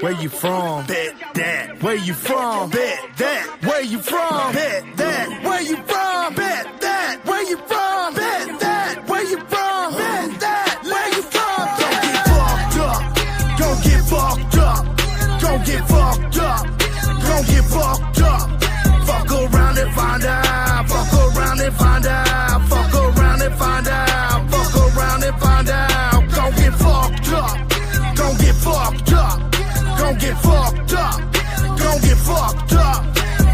Where you from? Bet that. Where you from? Bet that. Where you from? Bet that. Where you from? Bet that. Where you from? Bet that. Where you from? Bet that. Where you from? Don't get fucked up. Don't get fucked up. Don't get fucked up. Fuck around and find out. Fuck around and find out. Fuck around and find out. Fuck around and find out. Don't get fucked up. Don't get fucked up. Don't get fucked up. Don't get fucked up.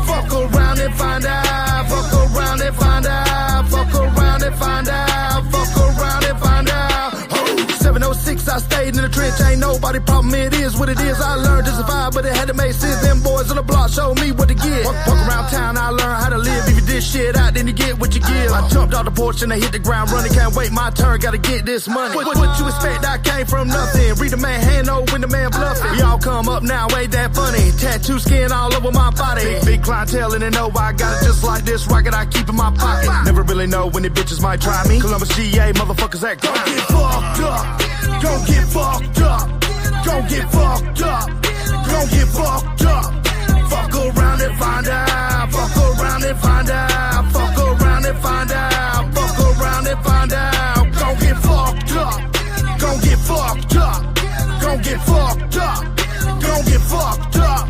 Fuck around and find out. Fuck around and find out. Fuck around and find out. Fuck around and find out. Oh, 706, I stayed in the trench. Ain't nobody problem. It is what it is. I learned to survive, but it had to make sense. Them boys on the block showed me what to get. Walk around town, I learned how to live. If you dish shit out, then you get what you give. I jumped off the porch and I hit the ground running. Can't wait my turn, gotta get this money. What you expect? I came from nothing. Read the man hand, know when the man bluffing. We all come up now, ain't that funny? Tattoo skin all over my body. Big clientele and they know I got it just like this rocket I keep in my pocket. Never really know when the bitches might try me. Columbus, GA, motherfuckers act crime. Don't get fucked up. Don't get fucked up. Don't get fucked up. Don't get fucked up. Fuck around and find out. Fuck around and find out. Fuck around and find out. Fuck around and find out. Don't get fucked up. Don't get fucked up. Don't get fucked up. Don't get fucked up.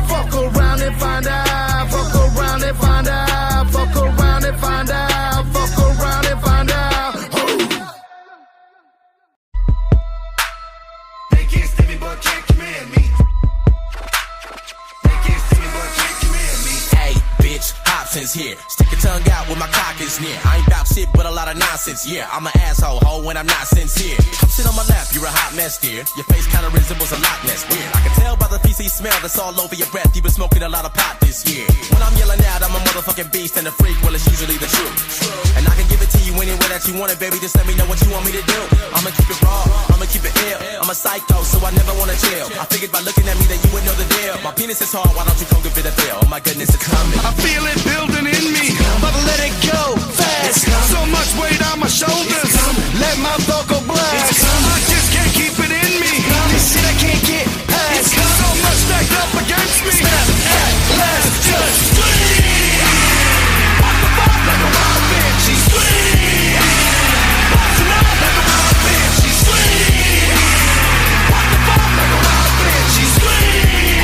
Fuck around and find out. Fuck around and find out. Fuck around and find out. Fuck around and find out. They can't stop me but can't command me. They can't stop me but can't command me. Hey, bitch, options here. Stick your tongue out when my cock is near. I ain't bout shit but a lot of nonsense, yeah. I'm an asshole, ho, when I'm not sincere. Come sit on my lap, you're a hot mess, dear. Your face kinda resembles a Loch Ness, weird. I can tell by the feces smell that's all over your breath. You been smoking a lot of pot this year. When I'm yelling out, I'm a motherfucking beast and a freak, well it's usually the truth. And I can give it to you any way that you want it, baby. Just let me know what you want me to do. I'ma keep it raw, I'ma keep it ill. I'm a psycho, so I never wanna chill. I figured by looking at me that you would know the deal. My penis is hard, why don't you come give it a feel? Oh my goodness, it's coming. I feel it building in me, but let it go fast. So much weight on my shoulders. Let my vocal blast. I just can't keep it in me. This shit I can't get past. So much stacked up against me. Snap at last, just scream. Walk the fuck like a wild bitch. She scream. Boxing up like a wild bitch. She scream. Walk the fuck like a wild bitch. She scream.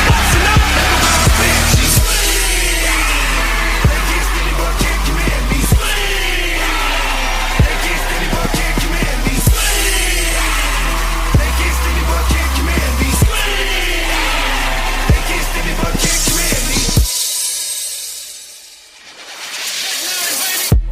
Boxing up like a wild bitch. She scream.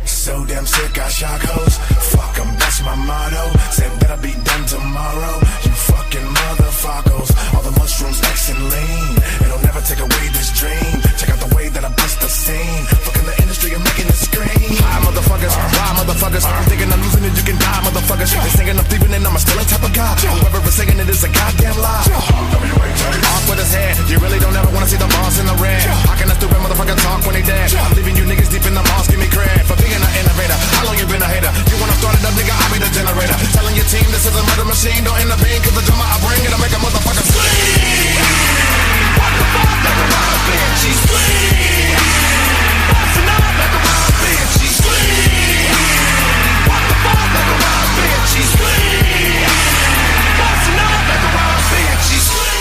So damn sick, I shock hoes. Fuck 'em, that's my motto. Said that I'll be done tomorrow. You fucking motherfuckers. All the mushrooms, X and lean. It'll never take away this dream. Check out the way that I bust the scene. Fucking the industry and making it scream. Hi motherfuckers, why motherfuckers? You thinking I'm losing it, you can die motherfuckers. They singing I'm thieving and I'm still a type of guy. Whoever is saying it is a goddamn lie. Off with his head, you really don't ever wanna see the boss in the red. How can a stupid motherfucker talk when they dead? I'm leaving you niggas deep in the moss, give me cred for being an innovator. How long you been a hater? You wanna start it up, nigga, I'll be the generator. Telling your team this is a murder machine. Don't intervene, cause the drama I bring it'll make a motherfucker scream. Walk the fuck like a wild bitch. She scream. Boxing up like a wild bitch. She scream. Walk the fuck like a wild bitch. She scream. Boxing up like a wild bitch. She scream.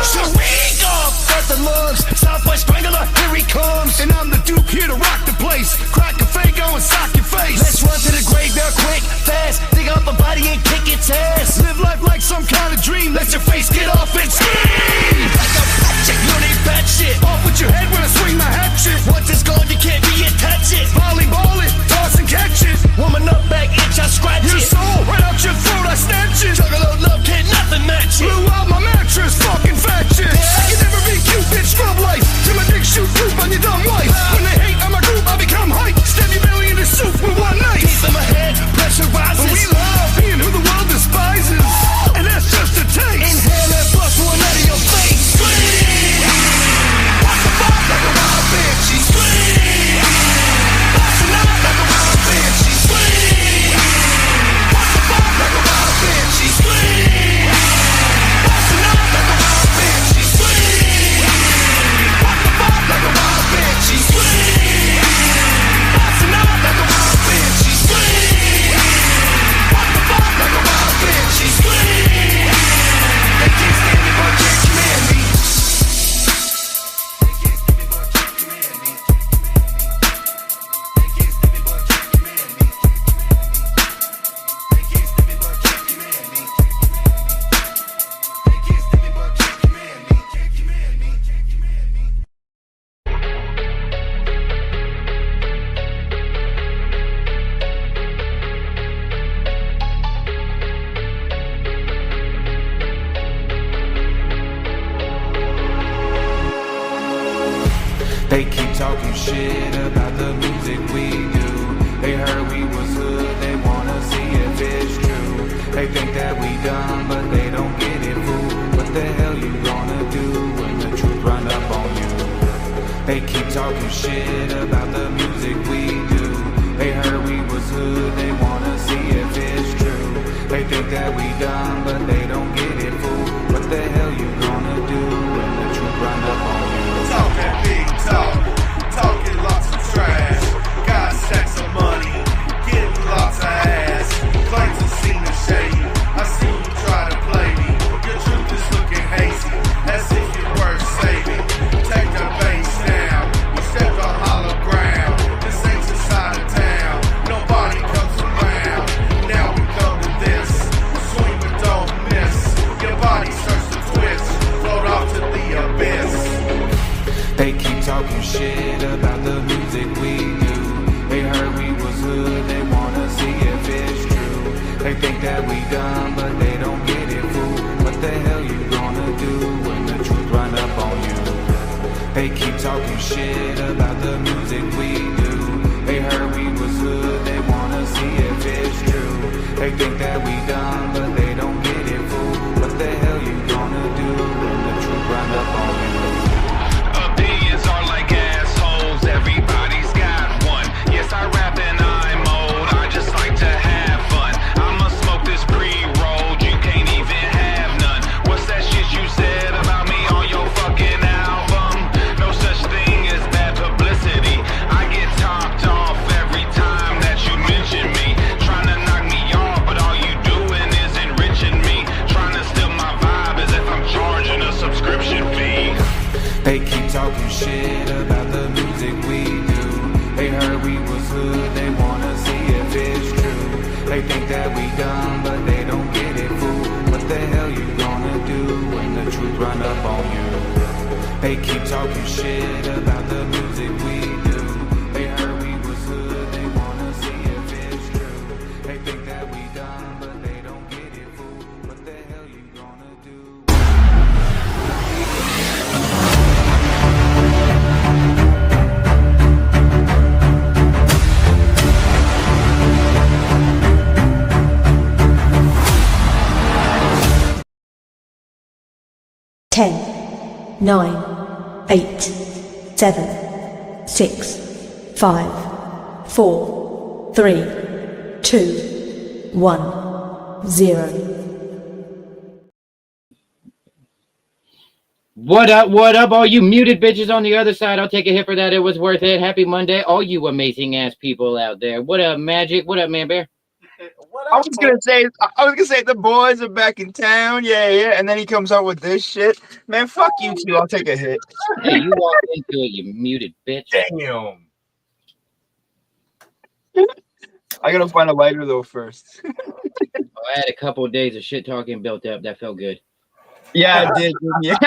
So we off at the lungs, Southwest Strangler, here he comes. And I'm the Duke here to rock the place. Crack a Fago and sock your face. Let's run to the graveyard quick, fast. Dig up a body and kick its ass. Live life like some kind of dream. Let your face get off and scream. Like a hatchet, you need bad shit. Off with your head when I swing my hatchet. Once it's gone, you can't reattach it. Volleyball it, toss and catch it. Woman up back itch, I scratch Your it. soul right out your throat, I snatch it. Juggalo love, can't nothing match it. Blew out my mattress, fucking fat shit. I can never be cute, bitch, scrub life. Till my dick shoot poop on your dumb wife. When they hate on my group, I become hype. Stab your belly into soup with one knife. Deep in my head, pressure rises. But we love being who the world despises. And that's just a taste. They keep talking shit about the music we do. They heard we was hood, they wanna see if it's true. They think that we dumb, but they don't get it, fool. What the hell you gonna do when the truth run up on you? They keep talking shit about the music we do. They heard we was hood, they wanna see if it's true. They think that we dumb, but they don't get it, fool. What the hell you gonna do when the truth run up on you? Talking big talk, talking lots of trash. Got stacks of money, getting lots of ass. Claims to seem to shady. I see you try to play me. Your truth is looking hazy, as if you're worth saving. Take the base down, you stepped on hollow ground. This ain't the side of town, nobody comes around. Now we come to this, swing but don't miss. Your body starts to twist, float off to the abyss. They keep talking shit about the music we do. They heard we was hood, they wanna see if it's true. They think that we dumb, but they don't get it, fool. What the hell you gonna do when the truth run up on you? They keep talking shit about the music we do. They heard we was hood, they wanna see if it's true. They think that we dumb, but they don't get it, fool. What the hell you gonna do when the truth run up on you? Opinions are like assholes, everybody's got one. Yes, I rap and I'm old, I just like to have fun. I'ma smoke this pre-rolled, you can't even have none. What's that shit you said about me on your fucking album? No such thing as bad publicity. I get topped off every time that you mention me. Trying to knock me off, but all you doing is enriching me. Trying to steal my vibe as if I'm charging a subscription fee. They keep talking shit about the music we do. They heard we was hood, they wanna see if it's true. They think that we dumb, but they don't get it, fool. What the hell you gonna do when the truth run up on you? They keep talking shit about the music we do. They heard we was hood, they wanna see if it's true. They think that we dumb, but they don't get it, fool. What the hell you gonna do? Ten, 9, 8, 7, 6, 5, 4, 3, 2, 1, 0. What up, all you muted bitches on the other side? I'll take a hit for that. It was worth it. Happy Monday, all you amazing ass people out there. What up, Magic? What up, Man Bear? I was gonna say the boys are back in town, yeah, and then he comes out with this shit. Man, fuck you two. I'll take a hit. Hey, you walked into it, you muted bitch. Damn. I gotta find a lighter though first. I had a couple of days of shit talking built up. That felt good. Yeah, I did. Yeah.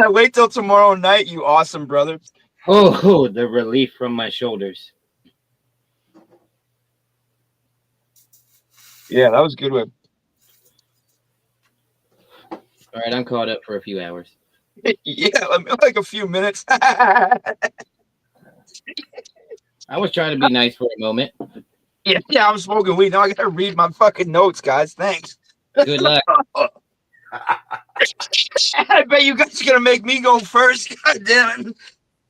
Wait till tomorrow night, you awesome brother. Oh, the relief from my shoulders. Yeah, that was a good one. All right, I'm caught up for a few hours. Yeah, like a few minutes. I was trying to be nice for a moment. Yeah, I'm smoking weed. Now I gotta read my fucking notes, guys. Thanks. Good luck. I bet you guys are gonna make me go first. God damn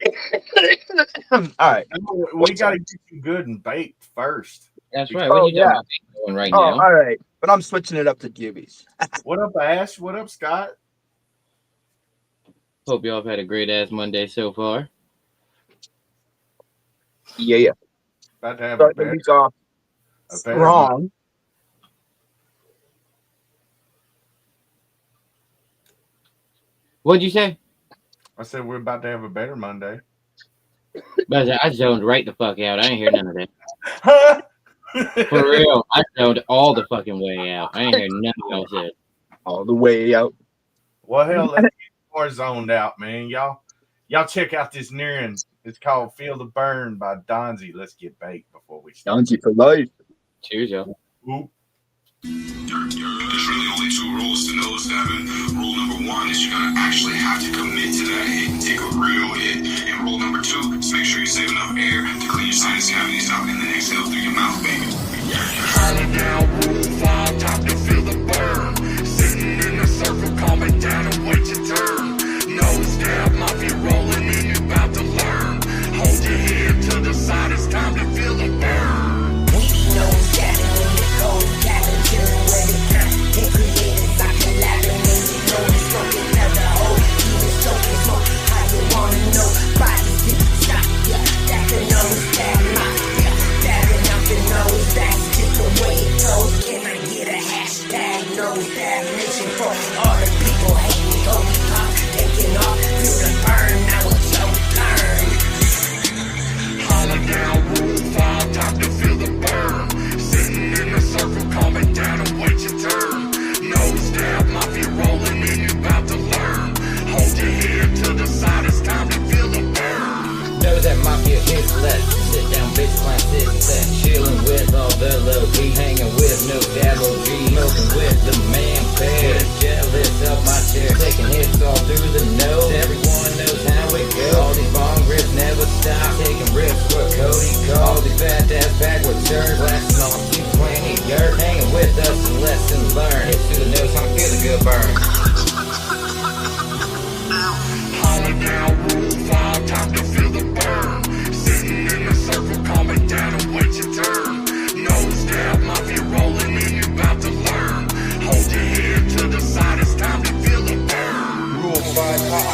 it. All right. We gotta get you good and baked first. That's right. What are you doing right now? All right. But I'm switching it up to Gibbies. What up, Ash? What up, Scott? Hope y'all have had a great ass Monday so far. Yeah. About to have Start the week off strong. What'd you say? I said we're about to have a better Monday. But I zoned right the fuck out. I didn't hear none of that. For real, I zoned all the fucking way out. I ain't hear nothing else said. All the way out. Well, hell, let's get more zoned out, man. Y'all check out this new one. It's called Feel the Burn by Donzi. Let's get baked before we start. Donzi for life. Cheers, y'all. Ooh. There's really only 2 rules to nose dabbing. Rule number 1 is you're gonna actually have to commit to that hit and take a real hit. And rule number 2 is make sure you save enough air to clean your sinus cavities out and then exhale through your mouth, baby. Hollow down, rule 5, time to feel the burn. Sitting in a circle, calm it down and wait your turn. Nose dab, mafia rolling in, you about to learn. Hold your head to the side, it's time to feel the burn. We be nose dabbing in the cold cabin, chilling where the content creators are collaborating. You know it's smoking leather, oh, even soaking smoke. How you wanna know? Bodies get shot, yeah, that's a nose dab, mafia. Dabbing out the nose, that's just the way it goes. Can I get a hashtag nose dab nation for all the people hating? Holy pop, taking off, feel the burn, now it's your turn. Hollow down, rule 5, time to feel the burn. Sitting in a circle, calm it down and wait your turn. Nose dab, mafia rolling in, you about to learn. Hold your head to the side, it's time to feel the burn. Know that mafia hits left. Sit down, bitch, climb, sit set. Chillin' with all the low G. Hanging with no dabble G. Smoking with the man pair. Jealous of my chair. Taking hits all through the nose. Everyone knows how it goes. All these long grips never stop. Taking rips what Cody calls. All these fat ass backward turns. Blasting off 220 dirt. Hanging with us and lesson learned. Hits to the nose, I'm feeling good burn. Hollow down, rule 5, time to feel the burn. Sitting in a circle, calm it down and wait your turn. Nose dab, mafia rolling in, you about to learn. Hold your head to the side, it's time to feel the burn. Rule 5, I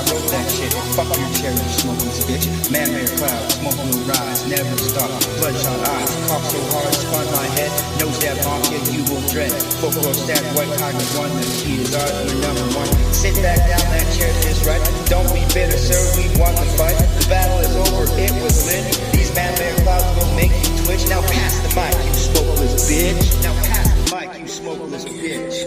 wrote that shit. Fuck your cherry, smokeless bitch. Man-made cloud, smoke will rise, never stop. Bloodshot eyes, cough so hard, spun my head. Nose dab mafia, you will dread. Folklore stab, white tiger one, the key is ours, we're number 1. Sit back down, that chair is right. Don't be bitter, sir, we want to fight. The battle is over, it was lit. These man-made clouds will make you twitch. Now pass the mic, you smokeless bitch. Now pass the mic, you smokeless bitch.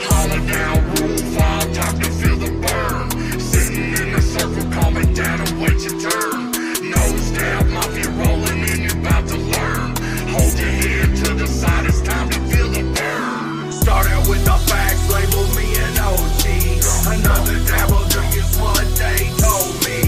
Hollow down, rule 5, time to feel the burn. Sitting in a circle, calm it down and wait your turn. Nose dab, mafia rolling in, you about to learn. Hold your head to the side, it's time to feel the burn. Started with the facts, label me an OG. Another dabble drink is what they told me.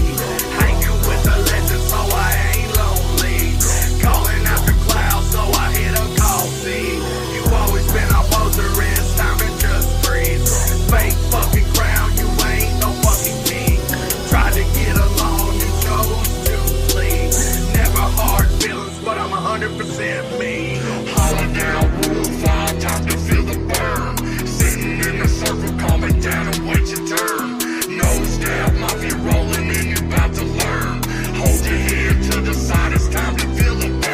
Hanging with the legends so I ain't lonely. Calling out the clouds so I hit a coffee. You always been a poser, it's time to just breathe. Fake fucking crown, you ain't no fucking king. Tried to get along, you chose to flee. Never hard feelings, but I'm 100% me. Hollow down, rule 5, time to feel the burn. Sitting in a circle, calm it down and wait your turn. Nose dab, mafia rolling in, you about to learn. Hold your head to the side, it's time to feel the burn.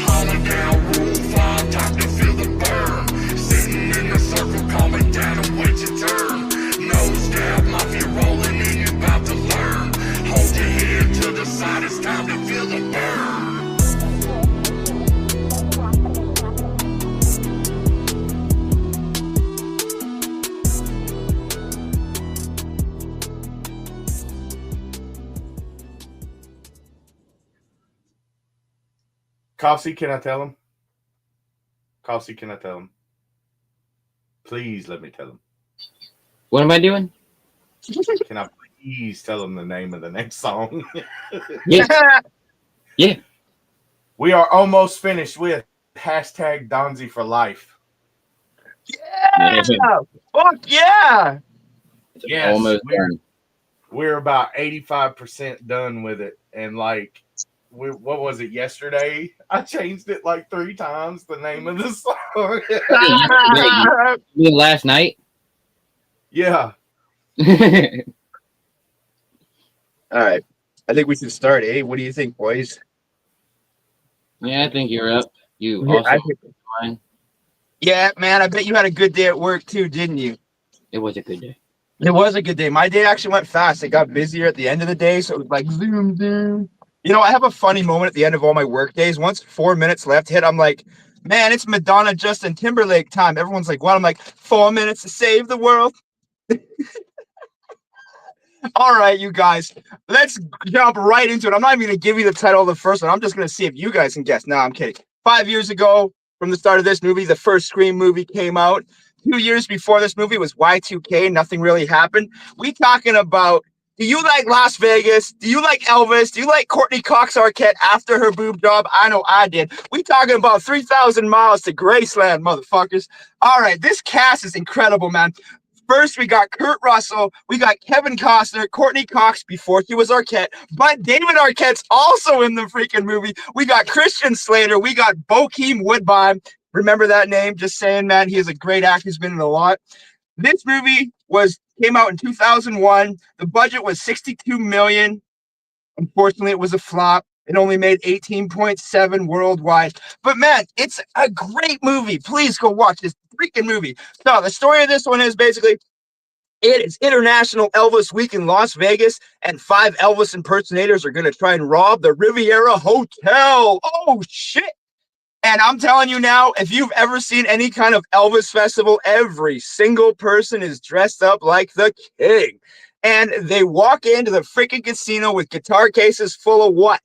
Hollow down, rule 5, time to feel the burn. Sitting in a circle, calm it down and wait your turn. Nose dab, mafia rolling in, you about to learn. Hold your head to the side, it's time to feel the burn. Kelsey, can I tell him? Kelsey, can I tell him? Please let me tell him. What am I doing? Can I please tell him the name of the next song? Yeah. Yeah. We are almost finished with hashtag Donzi for life. Yeah! Fuck yeah! Yes, Almost done. we're about 85% done with it. And like, what was it, yesterday? I changed it like 3 times, the name of the song. You mean last night? Yeah. All right. I think we should start, eh? What do you think, boys? Yeah, I think you're up. You Yeah, also fine. Yeah, man, I bet you had a good day at work too, didn't you? It was a good day. It was a good day. My day actually went fast. It got busier at the end of the day, so it was like zoom, zoom. You know, I have a funny moment at the end of all my work days. Once 4 minutes left hit, I'm like, man, it's Madonna, Justin Timberlake time. Everyone's like, what? I'm like, 4 minutes to save the world. All right, you guys, let's jump right into it. I'm not even going to give you the title of the first one. I'm just going to see if you guys can guess. No, I'm kidding. 5 years ago, from the start of this movie, the first Scream movie came out. 2 years before this movie was Y2K. Nothing really happened. We talking about, do you like Las Vegas? Do you like Elvis? Do you like Courtney Cox Arquette after her boob job? I know I did. We talking about 3,000 miles to Graceland, motherfuckers. All right, this cast is incredible, man. First, we got Kurt Russell, we got Kevin Costner, Courtney Cox before he was Arquette, but David Arquette's also in the freaking movie. We got Christian Slater, we got Bokeem Woodbine. Remember that name? Just saying, man, he is a great actor. He's been in a lot. This movie came out in 2001. The budget was $62 million. Unfortunately, it was a flop. It only made 18.7 worldwide. But man, it's a great movie. Please go watch this freaking movie. So the story of this one is basically it is International Elvis Week in Las Vegas, and 5 Elvis impersonators are going to try and rob the Riviera Hotel. Oh, shit. And I'm telling you now, if you've ever seen any kind of Elvis festival, every single person is dressed up like the king. And they walk into the freaking casino with guitar cases full of what?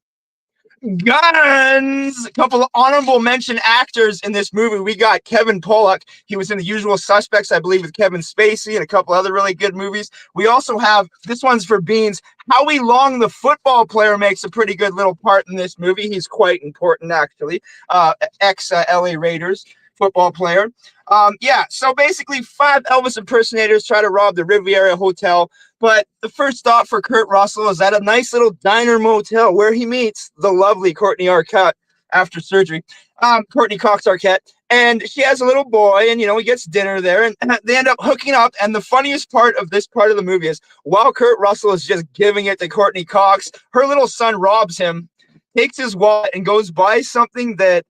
Guns. A couple of honorable mention actors in this movie. We got Kevin Pollak. He was in The Usual Suspects, I believe, with Kevin Spacey, and a couple other really good movies. We also have, this one's for Beans, Howie Long, the football player, makes a pretty good little part in this movie. He's quite important, actually. Ex-LA Raiders football player. Yeah, so basically 5 Elvis impersonators try to rob the Riviera Hotel. But the first stop for Kurt Russell is at a nice little diner motel where he meets the lovely Courtney Arquette after surgery. Courtney Cox Arquette. And she has a little boy, and, he gets dinner there, and they end up hooking up. And the funniest part of this part of the movie is while Kurt Russell is just giving it to Courtney Cox, her little son robs him, takes his wallet, and goes buy something that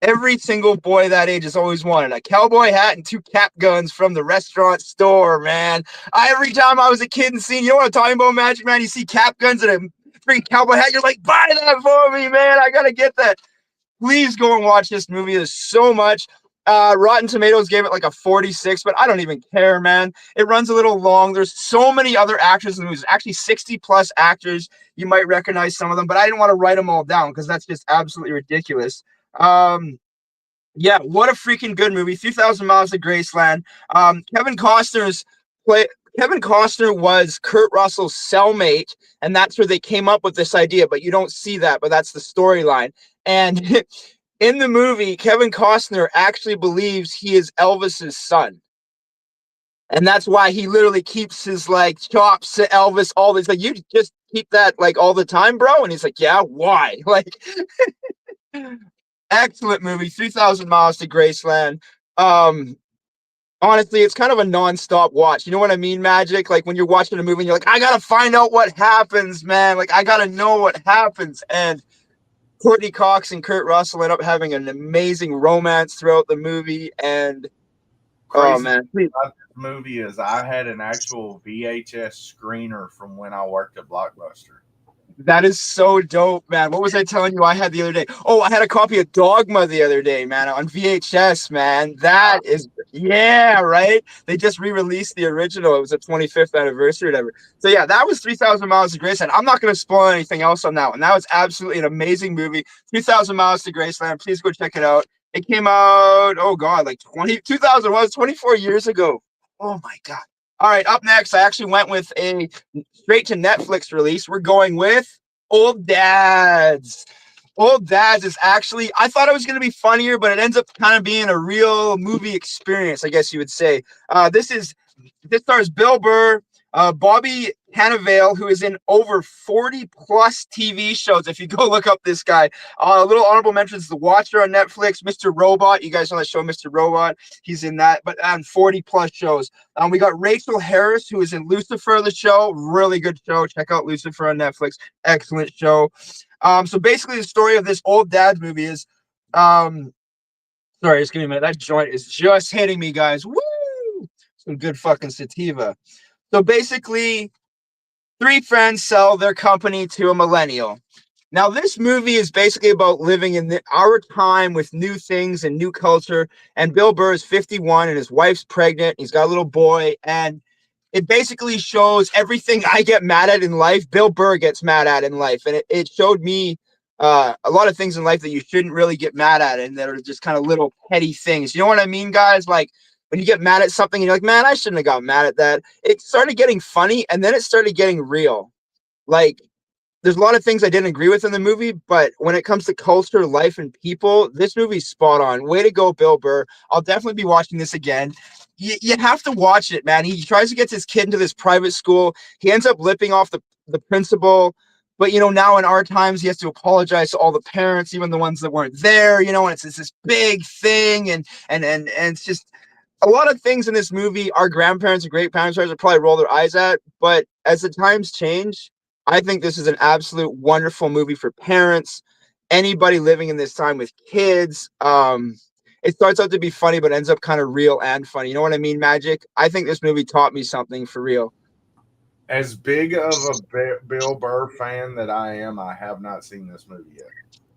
every single boy that age has always wanted: a cowboy hat and 2 cap guns from the restaurant store, man. Every time I was a kid and seen, you know what I'm talking about, Magic Man? You see cap guns and a freaking cowboy hat, you're like, buy that for me, man. I got to get that. Please go and watch this movie. There's so much. Rotten Tomatoes gave it like a 46, but I don't even care, man. It runs a little long. There's so many other actors in the movie. Actually 60 plus actors. You might recognize some of them, but I didn't want to write them all down because that's just absolutely ridiculous. Yeah, what a freaking good movie. 3,000 Miles to Graceland. Kevin Costner was Kurt Russell's cellmate, and that's where they came up with this idea, but you don't see that, but that's the storyline. And in the movie, Kevin Costner actually believes he is Elvis's son. And that's why he literally keeps his chops to Elvis all this. Like, you just keep that all the time, bro? And he's like, yeah, why? Excellent movie, 3,000 Miles to Graceland. Honestly, it's kind of a non-stop watch. You know what I mean, Magic? Like when you're watching a movie and you're like, I gotta find out what happens, man. I gotta know what happens. And Courtney Cox and Kurt Russell end up having an amazing romance throughout the movie. And Crazy oh man, about this movie is I had an actual VHS screener from when I worked at Blockbuster. that is so dope, man. What was I telling you I had the other day? Oh, I had a copy of Dogma the other day, man, on VHS, man. That is, yeah, right? They just re-released the original. It was the 25th anniversary or whatever. So, yeah, that was 3,000 Miles to Graceland. I'm not going to spoil anything else on that one. That was absolutely an amazing movie. 3,000 Miles to Graceland. Please go check it out. It came out, oh, God, 2000 was 24 years ago. Oh, my God. All right, up next, I actually went with a straight to Netflix release. We're going with Old Dads. Old Dads is actually, I thought it was going to be funnier, but it ends up kind of being a real movie experience, I guess you would say. This stars Bill Burr, Bobby Cannavale, who is in over 40 plus TV shows. If you go look up this guy, a little honorable mentions: The Watcher on Netflix, Mr. Robot. You guys know that show, Mr. Robot. He's in that, but on 40 plus shows. We got Rachel Harris, who is in Lucifer, the show. Really good show. Check out Lucifer on Netflix. Excellent show. So basically, the story of this Old Dads movie is, sorry, just give me a minute. That joint is just hitting me, guys. Woo! Some good fucking sativa. So basically, 3 friends sell their company to a millennial. Now, this movie is basically about living in our time with new things and new culture. And Bill Burr is 51 and his wife's pregnant. He's got a little boy. And it basically shows everything I get mad at in life, Bill Burr gets mad at in life. And it showed me a lot of things in life that you shouldn't really get mad at and that are just kind of little petty things. You know what I mean, guys? Like when you get mad at something and you're like, man, I shouldn't have got mad at that. It started getting funny and then it started getting real. Like there's a lot of things I didn't agree with in the movie, but when it comes to culture, life, and people, this movie's spot on. Way to go, Bill Burr. I'll definitely be watching this again. You have to watch it, man. He tries to get his kid into this private school. He ends up lipping off the principal. But, you know, now in our times, he has to apologize to all the parents, even the ones that weren't there, you know, and it's this big thing. And it's just a lot of things in this movie our grandparents and great parents would probably roll their eyes at. But as the times change, I think this is an absolute wonderful movie for parents, anybody living in this time with kids. It starts out to be funny, but ends up kind of real and funny. You know what I mean, Magic? I think this movie taught me something for real. As big of a Bill Burr fan that I am, I have not seen this movie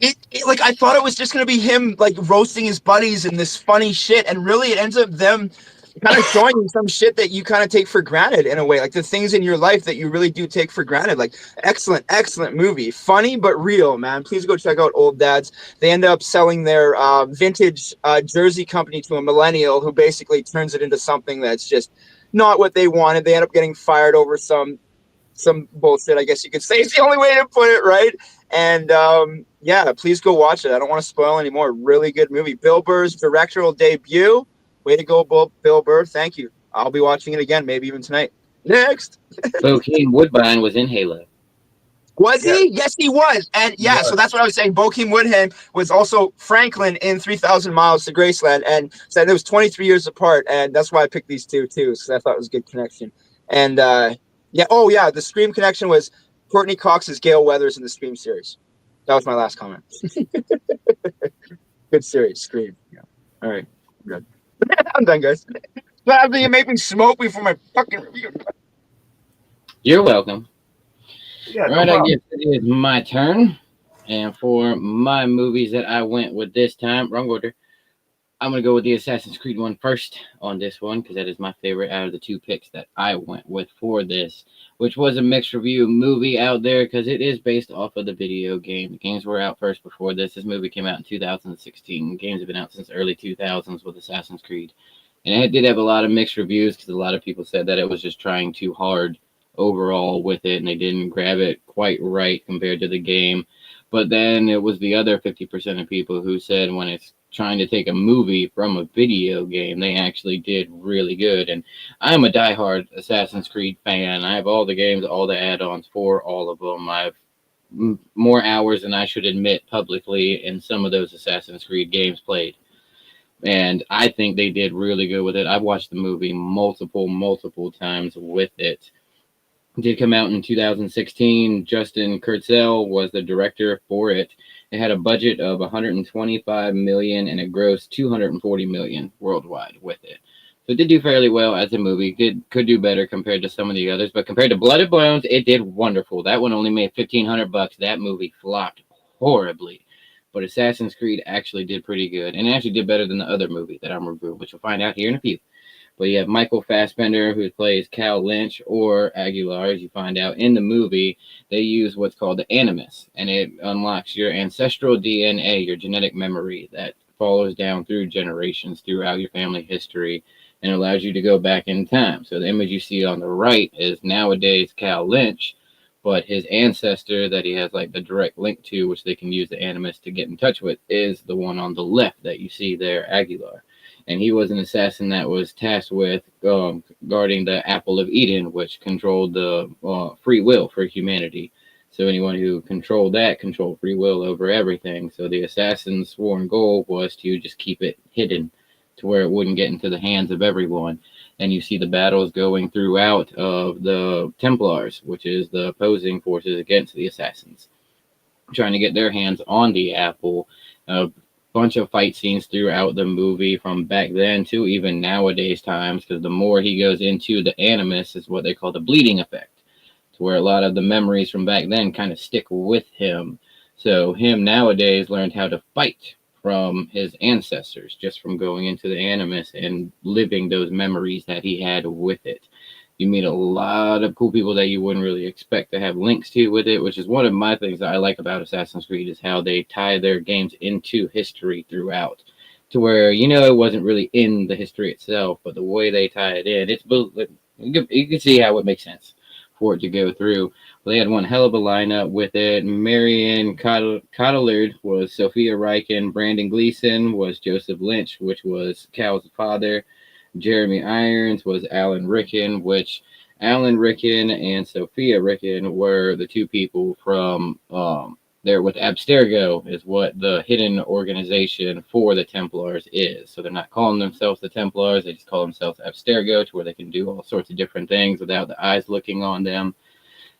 yet. Like I thought it was just gonna be him like roasting his buddies and this funny shit, and really it ends up them kind of showing you some shit that you kind of take for granted in a way, like the things in your life that you really do take for granted. Like excellent movie, funny but real, man. Please go check out Old Dads. They end up selling their vintage jersey company to a millennial who basically turns it into something that's just not what they wanted. They end up getting fired over some bullshit, I guess you could say. It's the only way to put it, right? And yeah, please go watch it. I don't want to spoil anymore. Really good movie. Bill Burr's directorial debut. Way to go, Bill Burr. Thank you. I'll be watching it again, maybe even tonight. Next. Bokeem Woodbine was in Halo. Was he? Yes, he was. And yeah, so that's what I was saying. Bokeem Woodbine was also Franklin in 3,000 Miles to Graceland. And said it was 23 years apart. And that's why I picked these two, too, because I thought it was a good connection. And yeah, oh, yeah, the Scream connection was Courtney Cox's Gale Weathers in the Scream series. That was my last comment. Good series, Scream. Yeah. All right, good. I'm done, guys. You make me smoke before my fucking review. You're welcome. Yeah, all right, I guess it is my turn. And for my movies that I went with this time, wrong order, I'm going to go with the Assassin's Creed one first on this one because that is my favorite out of the two picks that I went with for this, which was a mixed review movie out there because it is based off of the video game. The games were out first before this. This movie came out in 2016. Games have been out since early 2000s with Assassin's Creed. And it did have a lot of mixed reviews because a lot of people said that it was just trying too hard overall with it and they didn't grab it quite right compared to the game. But then it was the other 50% of people who said when it's trying to take a movie from a video game, they actually did really good. And I'm a diehard Assassin's Creed fan. I have all the games, all the add-ons for all of them. I have more hours than I should admit publicly in some of those Assassin's Creed games played. And I think they did really good with it. I've watched the movie multiple times with it. It did come out in 2016. Justin Kurzel was the director for it. It had a budget of $125 million and it grossed $240 million worldwide with it. So it did do fairly well as a movie. Could do better compared to some of the others, but compared to Blood and Bones, it did wonderful. That one only made $1,500. That movie flopped horribly. But Assassin's Creed actually did pretty good, and it actually did better than the other movie that I'm reviewing, which we'll find out here in a few. But you have Michael Fassbender, who plays Cal Lynch, or Aguilar, as you find out in the movie. They use what's called the Animus, and it unlocks your ancestral DNA, your genetic memory that follows down through generations throughout your family history, and allows you to go back in time. So the image you see on the right is nowadays Cal Lynch, but his ancestor that he has like the direct link to, which they can use the Animus to get in touch with, is the one on the left that you see there, Aguilar. And he was an assassin that was tasked with guarding the Apple of Eden, which controlled the free will for humanity. So anyone who controlled that controlled free will over everything. So the assassin's sworn goal was to just keep it hidden to where it wouldn't get into the hands of everyone. And you see the battles going throughout of the Templars, which is the opposing forces against the assassins, trying to get their hands on the apple. Bunch of fight scenes throughout the movie from back then to even nowadays times, because the more he goes into the Animus is what they call the bleeding effect, to where a lot of the memories from back then kind of stick with him. So him nowadays learned how to fight from his ancestors just from going into the Animus and living those memories that he had with it. You meet a lot of cool people that you wouldn't really expect to have links to with it, which is one of my things that I like about Assassin's Creed is how they tie their games into history throughout. To where, it wasn't really in the history itself, but the way they tie it in, you can see how it makes sense for it to go through. Well, they had one hell of a lineup with it. Marion Cotillard was Sophia Riken. Brandon Gleeson was Joseph Lynch, which was Cal's father. Jeremy Irons was Alan Rickon, which Alan Rickon and Sophia Rickon were the two people from there with Abstergo is what the hidden organization for the Templars is. So they're not calling themselves the Templars, they just call themselves Abstergo to where they can do all sorts of different things without the eyes looking on them.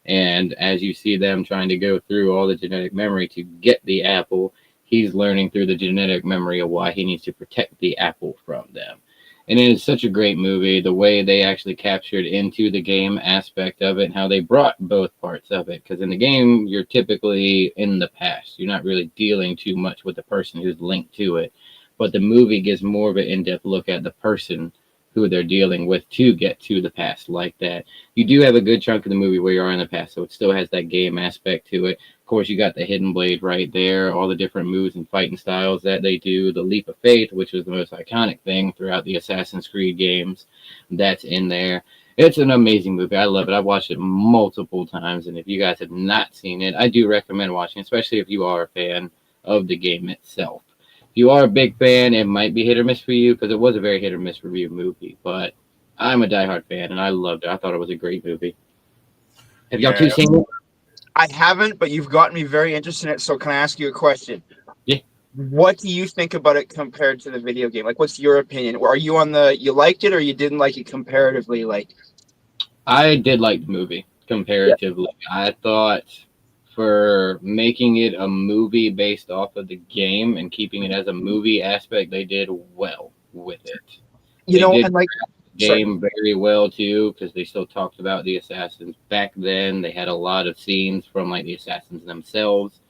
And as you see them trying to go through all the genetic memory to get the apple, he's learning through the genetic memory of why he needs to protect the apple from them. And it is such a great movie, the way they actually captured into the game aspect of it and how they brought both parts of it. Because in the game, you're typically in the past. You're not really dealing too much with the person who's linked to it. But the movie gives more of an in-depth look at the person who they're dealing with to get to the past like that. You do have a good chunk of the movie where you are in the past, so it still has that game aspect to it. Of course, you got the hidden blade right there, all the different moves and fighting styles that they do, the leap of faith, which was the most iconic thing throughout the Assassin's Creed games. That's in there. It's an amazing movie. I love it. I've watched it multiple times, and if you guys have not seen it, I do recommend watching, especially if you are a fan of the game itself. If you are a big fan, it might be hit or miss for you because it was a very hit or miss review movie, but I'm a diehard fan, and I loved it. I thought it was a great movie. Have y'all two seen it? I haven't, but you've gotten me very interested in it. So can I ask you a question? Yeah. What do you think about it compared to the video game? Like, what's your opinion? Or are you on the you liked it or you didn't like it comparatively? Like, I did like the movie comparatively. Yeah. I thought for making it a movie based off of the game and keeping it as a movie aspect, they did well with it. You they know, did and like game very well too because they still talked about the assassins back then. They had a lot of scenes from like the assassins themselves.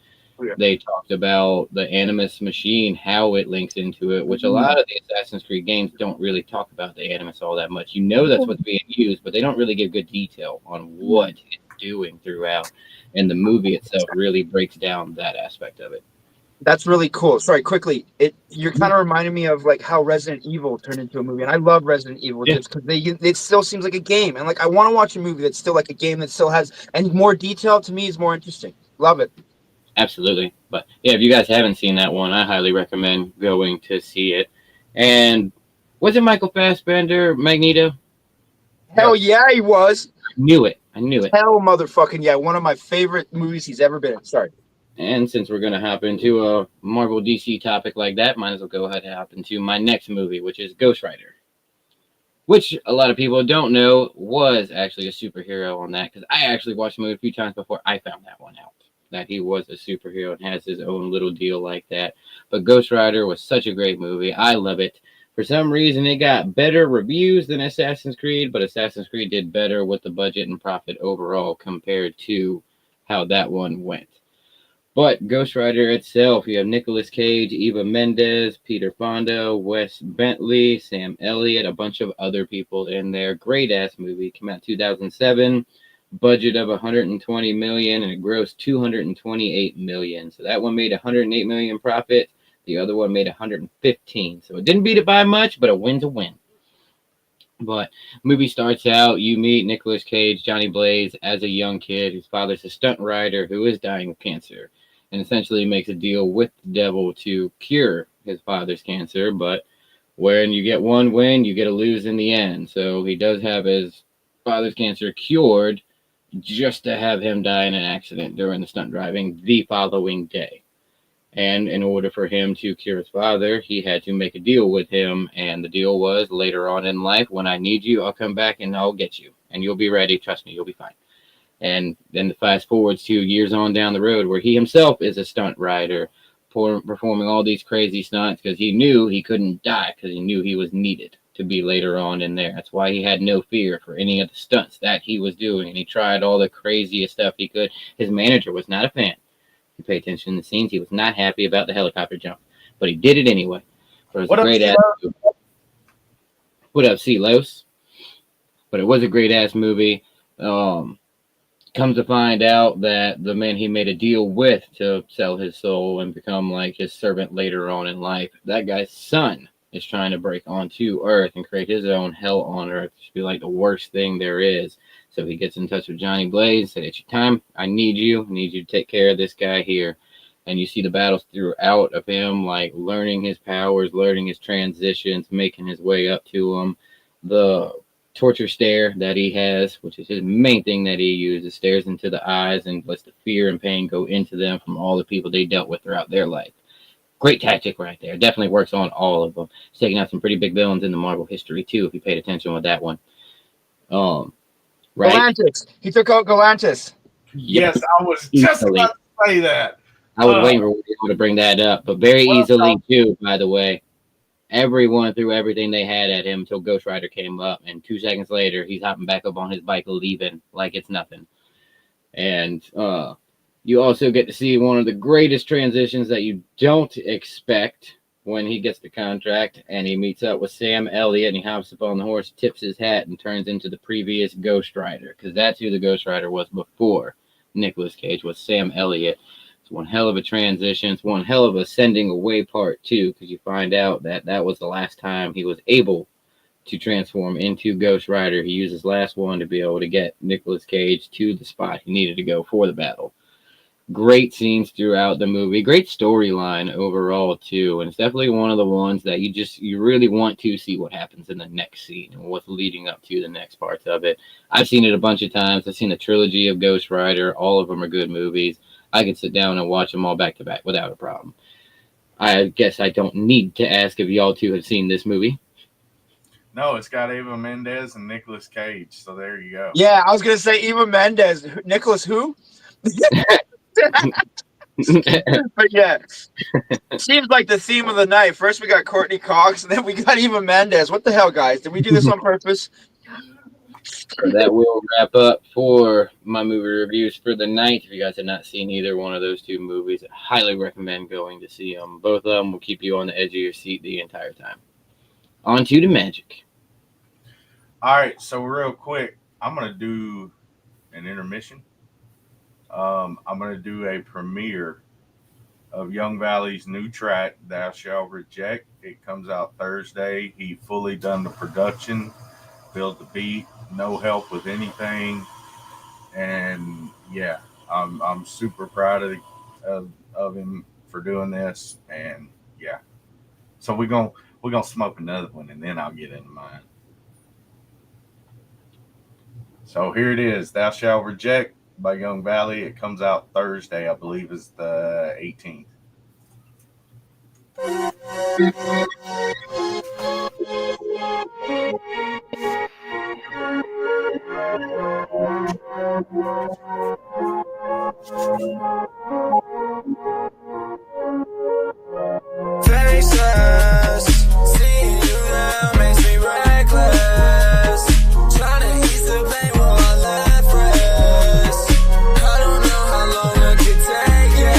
They talked about the Animus machine, how it links into it, which a lot of the Assassin's Creed games don't really talk about the Animus all that much. That's what's being used, but they don't really give good detail on what it's doing throughout. And the movie itself really breaks down that aspect of it. That's really cool. Sorry, quickly. You're kind of reminding me of like how Resident Evil turned into a movie, and I love Resident Evil just because it still seems like a game, and like I want to watch a movie that's still like a game that still has and more detail. To me, is more interesting. Love it. Absolutely, but yeah, if you guys haven't seen that one, I highly recommend going to see it. And was it Michael Fassbender, Magneto? Hell yeah, he was. I knew it. Hell motherfucking yeah, one of my favorite movies he's ever been in. Sorry. And since we're going to hop into a Marvel DC topic like that, might as well go ahead and hop into my next movie, which is Ghost Rider. Which a lot of people don't know was actually a superhero on that, because I actually watched the movie a few times before I found that one out, that he was a superhero and has his own little deal like that. But Ghost Rider was such a great movie. I love it. For some reason, it got better reviews than Assassin's Creed, but Assassin's Creed did better with the budget and profit overall compared to how that one went. But Ghost Rider itself, you have Nicolas Cage, Eva Mendes, Peter Fonda, Wes Bentley, Sam Elliott, a bunch of other people in there. Great ass movie. Came out 2007. Budget of 120 million and it grossed 228 million. So that one made 108 million profit. The other one made 115. So it didn't beat it by much, but a win's a win. But movie starts out, you meet Nicolas Cage, Johnny Blaze, as a young kid. His father's a stunt rider who is dying of cancer, and essentially makes a deal with the devil to cure his father's cancer. But when you get one win, you get a lose in the end. So he does have his father's cancer cured just to have him die in an accident during the stunt driving the following day. And in order for him to cure his father, he had to make a deal with him. And the deal was, later on in life, when I need you, I'll come back and I'll get you. And you'll be ready. Trust me, you'll be fine. And then the fast forwards 2 years on down the road where he himself is a stunt rider, performing all these crazy stunts because he knew he couldn't die, because he knew he was needed to be later on in there. That's why he had no fear for any of the stunts that he was doing. And he tried all the craziest stuff he could. His manager was not a fan. If you pay attention to the scenes, he was not happy about the helicopter jump, but he did it anyway. It was a great attitude. What up, C-Los? But it was a great ass movie. Comes to find out that the man he made a deal with to sell his soul and become like his servant later on in life, that guy's son is trying to break onto Earth and create his own hell on Earth. It should be like the worst thing there is. So he gets in touch with Johnny Blaze, said, "It's your time. I need you. I need you to take care of this guy here." And you see the battles throughout of him, like learning his powers, learning his transitions, making his way up to him. The torture stare that he has, which is his main thing that he uses, stares into the eyes and lets the fear and pain go into them from all the people they dealt with throughout their life. Great tactic right there. Definitely works on all of them. It's taking out some pretty big villains in the Marvel history too, if you paid attention with that one. Right? Galantis. He took out Galantis. Yes, I was just about to say that. I was waiting for you to bring that up, but very easily too, by the way. Everyone threw everything they had at him until Ghost Rider came up, and 2 seconds later, he's hopping back up on his bike, leaving like it's nothing. And you also get to see one of the greatest transitions that you don't expect when he gets the contract, and he meets up with Sam Elliott, and he hops up on the horse, tips his hat, and turns into the previous Ghost Rider, because that's who the Ghost Rider was before Nicolas Cage, was Sam Elliott. It's one hell of a transition. It's one hell of a sending away part, too, because you find out that that was the last time he was able to transform into Ghost Rider. He used his last one to be able to get Nicolas Cage to the spot he needed to go for the battle. Great scenes throughout the movie. Great storyline overall, too. And it's definitely one of the ones that you really want to see what happens in the next scene and what's leading up to the next parts of it. I've seen it a bunch of times. I've seen the trilogy of Ghost Rider. All of them are good movies. I could sit down and watch them all back to back without a problem. I guess I don't need to ask if y'all two have seen this movie. No, it's got Eva Mendes and Nicolas Cage, so there you go. Yeah, I was going to say Eva Mendes. Nicholas who? But yeah, seems like the theme of the night. First we got Courtney Cox, and then we got Eva Mendes. What the hell, guys? Did we do this on purpose? So that will wrap up for my movie reviews for the night. If you guys have not seen either one of those two movies, I highly recommend going to see them. Both of them will keep you on the edge of your seat the entire time. On to the magic. All right, so real quick, I'm going to do an intermission. I'm going to do a premiere of Young Valley's new track, Thou Shalt Reject. It comes out Thursday. He fully done the production, built the beat, no help with anything. And yeah, I'm super proud of him for doing this. And yeah, so we're gonna smoke another one, and then I'll get into mine. So here it is, Thou Shalt Reject by Young Valley. It comes out Thursday, I believe is the 18th. Faceless, seeing you now makes me reckless. Trying to ease the pain while I let rest. I don't know how long I could take it,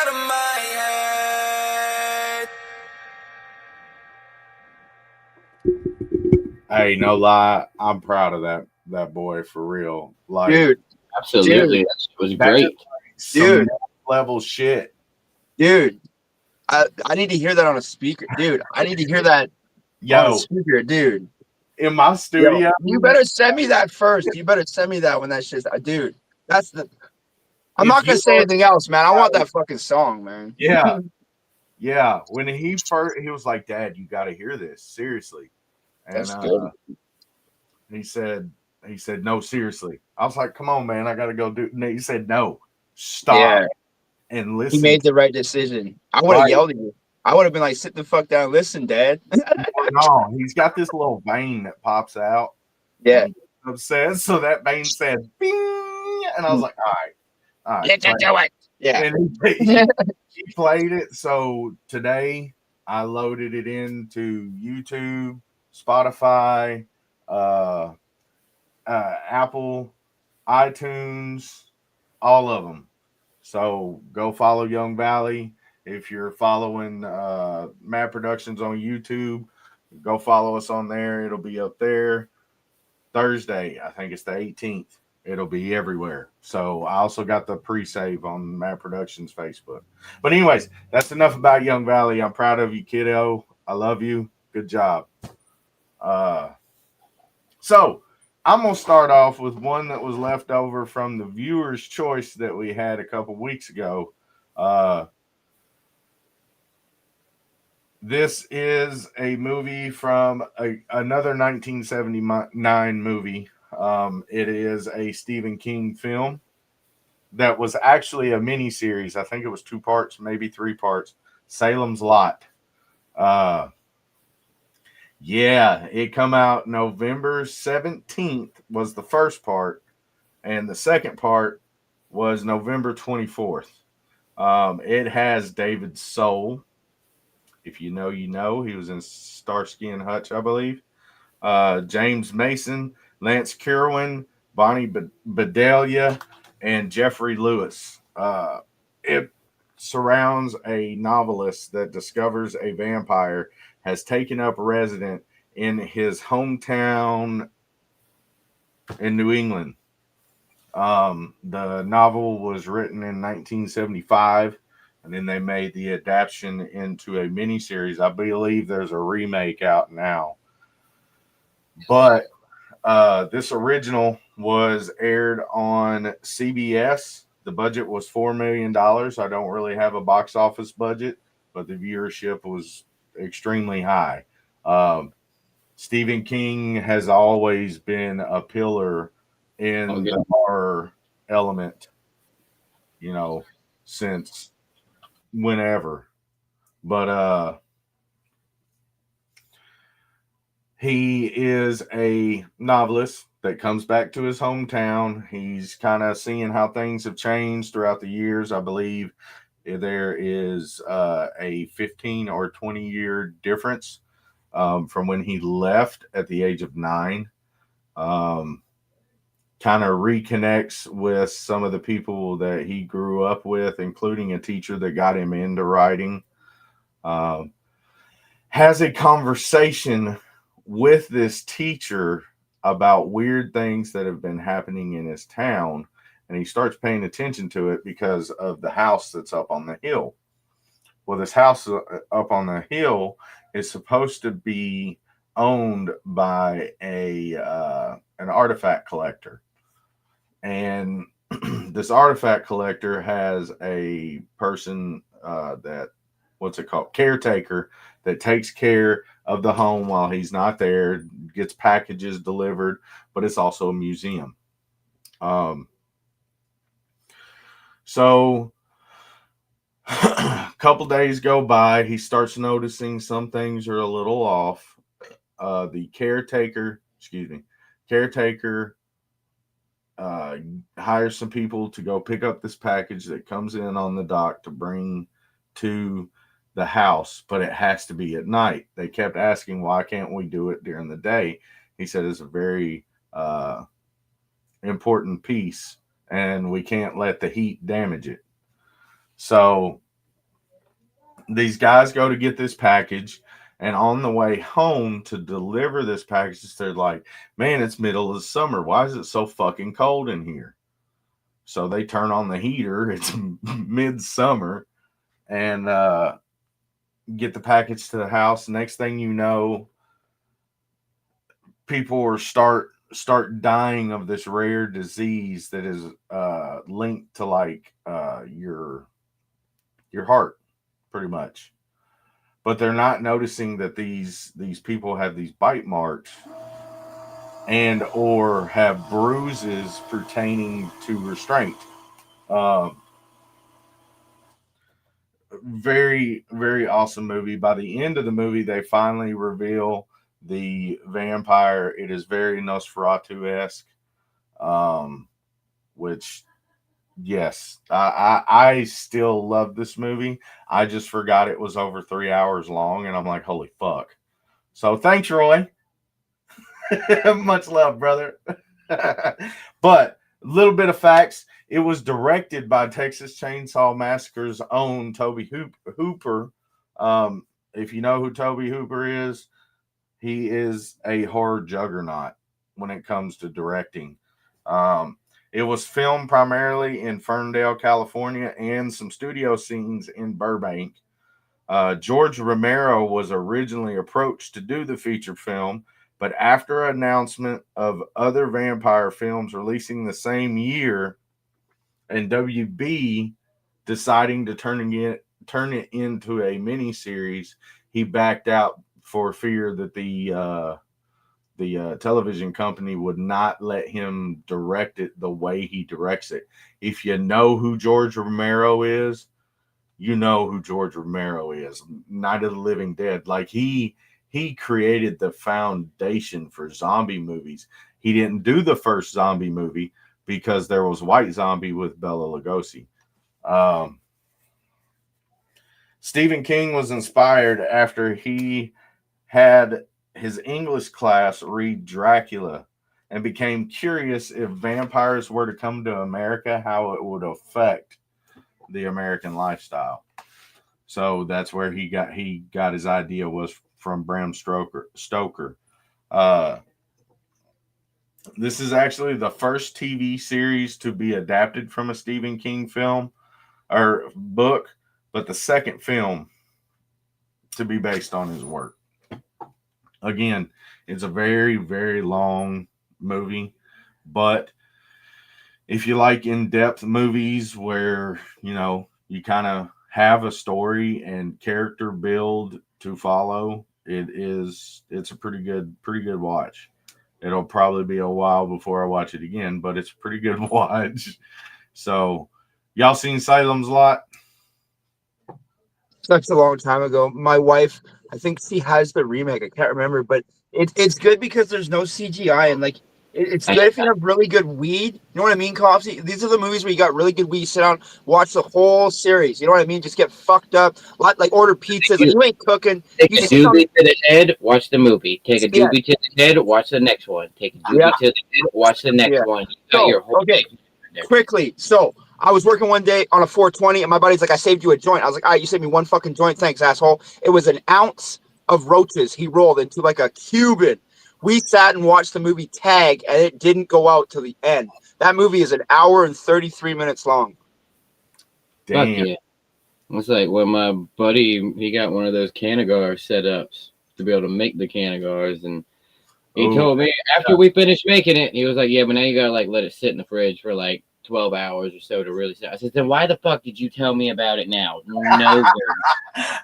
out of my head. Hey, no lie, I'm proud of that boy for real. Like, Dude, Absolutely, that shit was that is great. like some Dude. next level shit. dude, I need to hear that on a speaker, dude. I need to hear that on a Yo, speaker, dude. in my Yo, studio, you better send me that first. You better send me that when that shit's, dude. That's the. I'm if not gonna you say are, anything else, man. I want that fucking song, man. yeah, yeah. When he was like, "Dad, you got to hear this seriously," and That's good. he said, "No, seriously." I was like, "Come on, man, I got to go do." And he said, "No, stop Yeah, and he listen." made the right decision. I would have Right? yelled at you. I would have been like, "Sit the fuck down, listen, Dad." No, he's got this little vein that pops out when Yeah. he gets upset. So that vein said, "Bing," and I was like, all right, Let's play do it. Yeah. and he played it. So today I loaded it into YouTube, Spotify, uh, Apple, iTunes, all of them. So go follow Young Valley. If you're following Mad Productions on YouTube, go follow us on there. It'll be up there Thursday. I think it's the 18th. It'll be everywhere. So I also got the pre-save on Mad Productions Facebook. But anyways, that's enough about Young Valley. I'm proud of you, kiddo. I love you. Good job. So I'm gonna start off with one that was left over from the viewer's choice that we had a couple weeks ago. Uh, this is a movie from another 1979 movie. It is a Stephen King film that was actually a mini series. I think it was 2 parts, maybe 3 parts. Salem's Lot. Uh, yeah, it come out November 17th was the first part, and the second part was November 24th. It has David Soul. If you know, you know. He was in Starsky and Hutch, I believe. James Mason, Lance Kerwin, Bonnie Bedelia, and Jeffrey Lewis. It surrounds a novelist that discovers a vampire has taken up resident in his hometown in New England. The novel was written in 1975, and then they made the adaptation into a miniseries. I believe there's a remake out now. But this original was aired on CBS. The budget was $4 million. I don't really have a box office budget, but the viewership was extremely high. Stephen King has always been a pillar in the horror element, you know, since whenever. But he is a novelist that comes back to his hometown. He's kind of seeing how things have changed throughout the years. I believe there is a 15 or 20-year difference from when he left at the age of 9. Kind of reconnects with some of the people that he grew up with, including a teacher that got him into writing. Has a conversation with this teacher about weird things that have been happening in his town, and he starts paying attention to it because of the house that's up on the hill. Well, this house up on the hill is supposed to be owned by an artifact collector, and this artifact collector has a person that what's it called caretaker that takes care of the home while he's not there, gets packages delivered, but it's also a museum. So a couple days go by, he starts noticing some things are a little off. The caretaker hires some people to go pick up this package that comes in on the dock to bring to the house, but it has to be at night. They kept asking, why can't we do it during the day? He said it's a very important piece and we can't let the heat damage it. So these guys go to get this package, and on the way home to deliver this package, they're like, man, it's middle of summer. Why is it so fucking cold in here? So they turn on the heater. It's midsummer, and get the package to the house. Next thing you know, people are start dying of this rare disease that is linked to like your heart, pretty much. But they're not noticing that these people have these bite marks and or have bruises pertaining to restraint. Very, very awesome movie. By the end of the movie, they finally reveal the vampire. It is very Nosferatu-esque, which, yes, I still love this movie. I just forgot it was over 3 hours long, and I'm like, holy fuck. So thanks, Roy. Much love, brother. But a little bit of facts. It was directed by Texas Chainsaw Massacre's own Toby Hooper. If you know who Toby Hooper is, he is a horror juggernaut when it comes to directing. It was filmed primarily in Ferndale, California, and some studio scenes in Burbank. George Romero was originally approached to do the feature film, but after an announcement of other vampire films releasing the same year, and WB deciding to turn it into a miniseries, he backed out for fear that the television company would not let him direct it the way he directs it. If you know who George Romero is, you know who George Romero is. Night of the Living Dead. Like he created the foundation for zombie movies. He didn't do the first zombie movie because there was White Zombie with Bela Lugosi. Stephen King was inspired after he had his English class read Dracula and became curious if vampires were to come to America, how it would affect the American lifestyle. So that's where he got his idea, was from Bram Stoker. This is actually the first TV series to be adapted from a Stephen King film or book, but the second film to be based on his work. Again, it's a very, very long movie, but if you like in-depth movies where, you know, you kind of have a story and character build to follow, it's a pretty good watch. It'll probably be a while before I watch it again, but it's a pretty good watch. So, y'all seen Salem's Lot? Such a long time ago. My wife, I think she has the remake. I can't remember, but it's good because there's no CGI, and like it's good if you have really good weed. You know what I mean, Coffee? These are the movies where you got really good weed. You sit down, watch the whole series. You know what I mean? Just get fucked up, like order pizzas. Like you ain't cooking. Take You a just sit down- doobie to the head, watch the movie. Take a Yeah. doobie to the head, watch the next one. Take a doobie Yeah. to the head, watch the next Yeah. one. You got your whole Okay, day. quickly. So I was working one day on a 420, and my buddy's like, I saved you a joint. I was like, all right, you saved me one fucking joint. Thanks, asshole. It was an ounce of roaches he rolled into like a Cuban. We sat and watched the movie Tag, and it didn't go out till the end. That movie is an hour and 33 minutes long. Fuck yeah. It's like when my buddy, he got one of those Canagar setups to be able to make the Canagars, and he told me after we finished making it, he was like, yeah, but now you gotta like let it sit in the fridge for like 12 hours or so to really sit. I said, then why the fuck did you tell me about it now? No.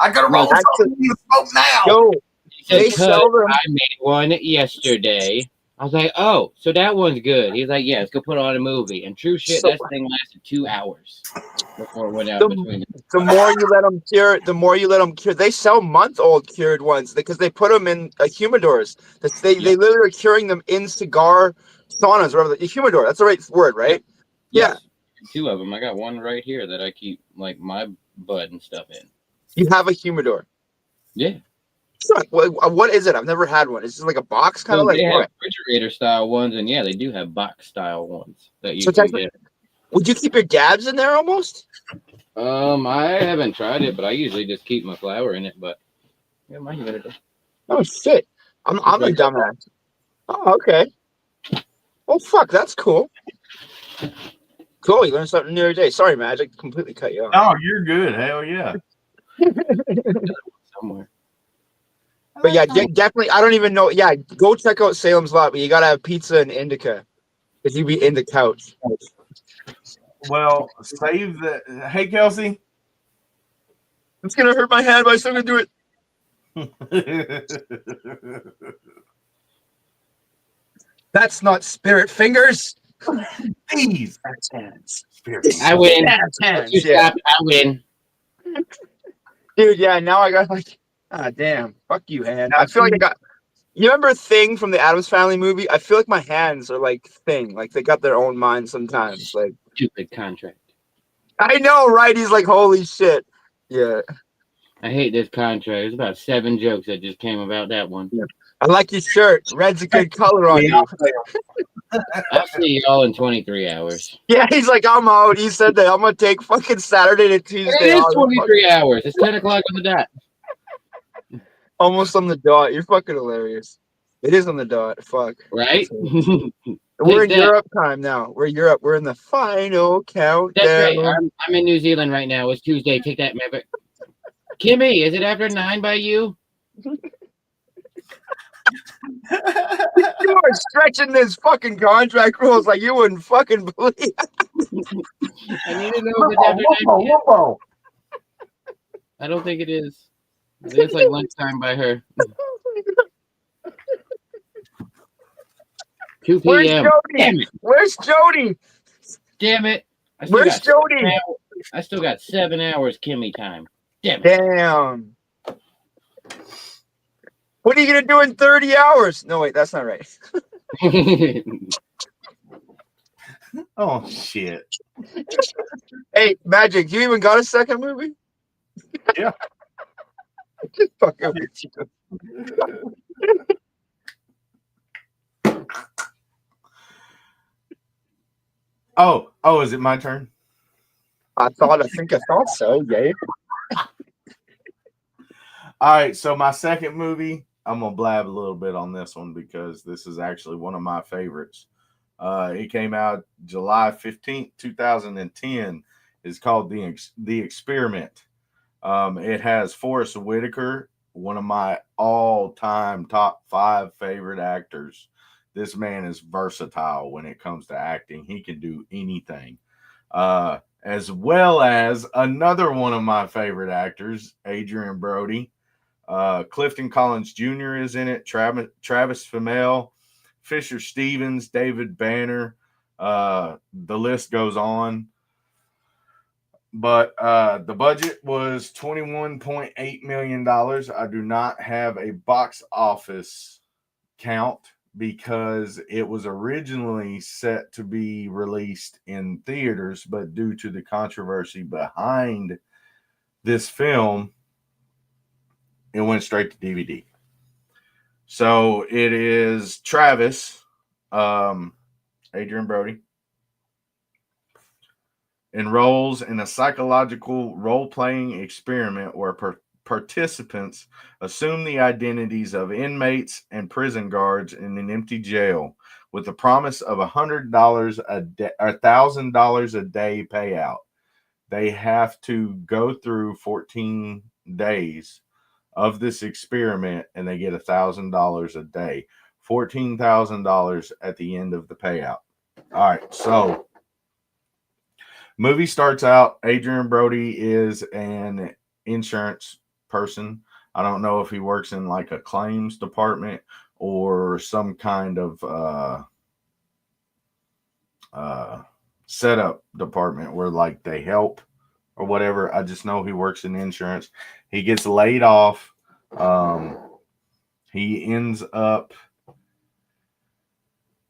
I gotta roll something in the smoke now. Yo, he said, they sell them. I made one yesterday. I was like, oh, so that one's good. He's like, yeah, let's go put on a movie. And true shit, So- that thing lasted 2 hours before it went out between. The more you let them cure, the more you let them cure. They sell month-old cured ones because they put them in humidors. They literally are curing them in cigar saunas, whatever. The humidor, that's the right word, right? Yes. Yeah. 2 of them. I got one right here that I keep like my bud and stuff in. You have a humidor? Yeah. What is it? I've never had one. Is it like a box kind of like they what? have refrigerator style ones, and yeah, they do have box style ones that you So can get. would you keep your dabs in there almost? I haven't tried it, but I usually just keep my flour in it. But yeah, might give it a go. Oh shit! I'm a dumbass. Oh, okay. Oh fuck, that's cool. Cool, you learn something new every day. Sorry, Magic, completely cut you off. Oh, you're good. Hell yeah. Somewhere. But yeah, definitely. I don't even know. Yeah, go check out Salem's Lot, but you gotta have pizza and indica because you be in the couch. Well, save the. Hey, Kelsey. It's gonna hurt my hand, but I'm still gonna do it. That's not spirit fingers. These That's hands. spirit. I win. That's hands. You Yeah. stop. I win. Dude, yeah, now I got like, damn, fuck you, hand. I feel like I got. You remember Thing from the Addams Family movie? I feel like my hands are like Thing, like they got their own mind sometimes. Like, Stupid contract. I know, right? He's like, holy shit. Yeah. I hate this contract. There's about 7 jokes that just came about that one. Yeah. I like your shirt. Red's a good color on you. I'll see y'all in 23 hours. Yeah, he's like, I'm out. He said that I'm gonna take fucking Saturday to Tuesday. It is off. 23 hours. It's 10 o'clock on the dot. Almost on the dot. You're fucking hilarious. It is on the dot. Fuck. Right? We're in Europe time now. We're Europe. We're in the final countdown. That's right. I'm in New Zealand right now. It's Tuesday. Take that, Maverick. Kimmy, is it after 9 by you? You are stretching this fucking contract rules like you wouldn't fucking believe. I need to know if it's after 9 p.m. I don't think it is. It's like lunchtime by her. 2 p.m. Damn it. Where's Jody? Damn it. Where's Jody? I still got 7 hours Kimmy time. Damn it. Damn. What are you gonna do in 30 hours? No, wait, that's not right. Oh shit. Hey, Magic, you even got a second movie? Yeah. Just fucking with you. Oh, is it my turn? I think I thought so, yeah. All right, so my second movie, I'm gonna blab a little bit on this one because this is actually one of my favorites. It came out July 15th, 2010. It's called The Experiment. It has Forrest Whitaker, one of my all-time top 5 favorite actors. This man is versatile when it comes to acting. He can do anything. As well as another one of my favorite actors, Adrian Brody. Clifton Collins Jr. is in it. Travis Fimmel, Fisher Stevens, David Banner. The list goes on. But the budget was $21.8 million. I do not have a box office count because it was originally set to be released in theaters, but due to the controversy behind this film, it went straight to DVD. So it is Travis, Adrian Brody, enrolls in a psychological role-playing experiment where participants assume the identities of inmates and prison guards in an empty jail with the promise of $100 a day, $1,000 a day payout. They have to go through 14 days of this experiment and they get $1,000 a day, $14,000 at the end of the payout. All right, so movie starts out. Adrian Brody is an insurance person. I don't know if he works in like a claims department or some kind of setup department where like they help or whatever. I just know he works in insurance. He gets laid off. He ends up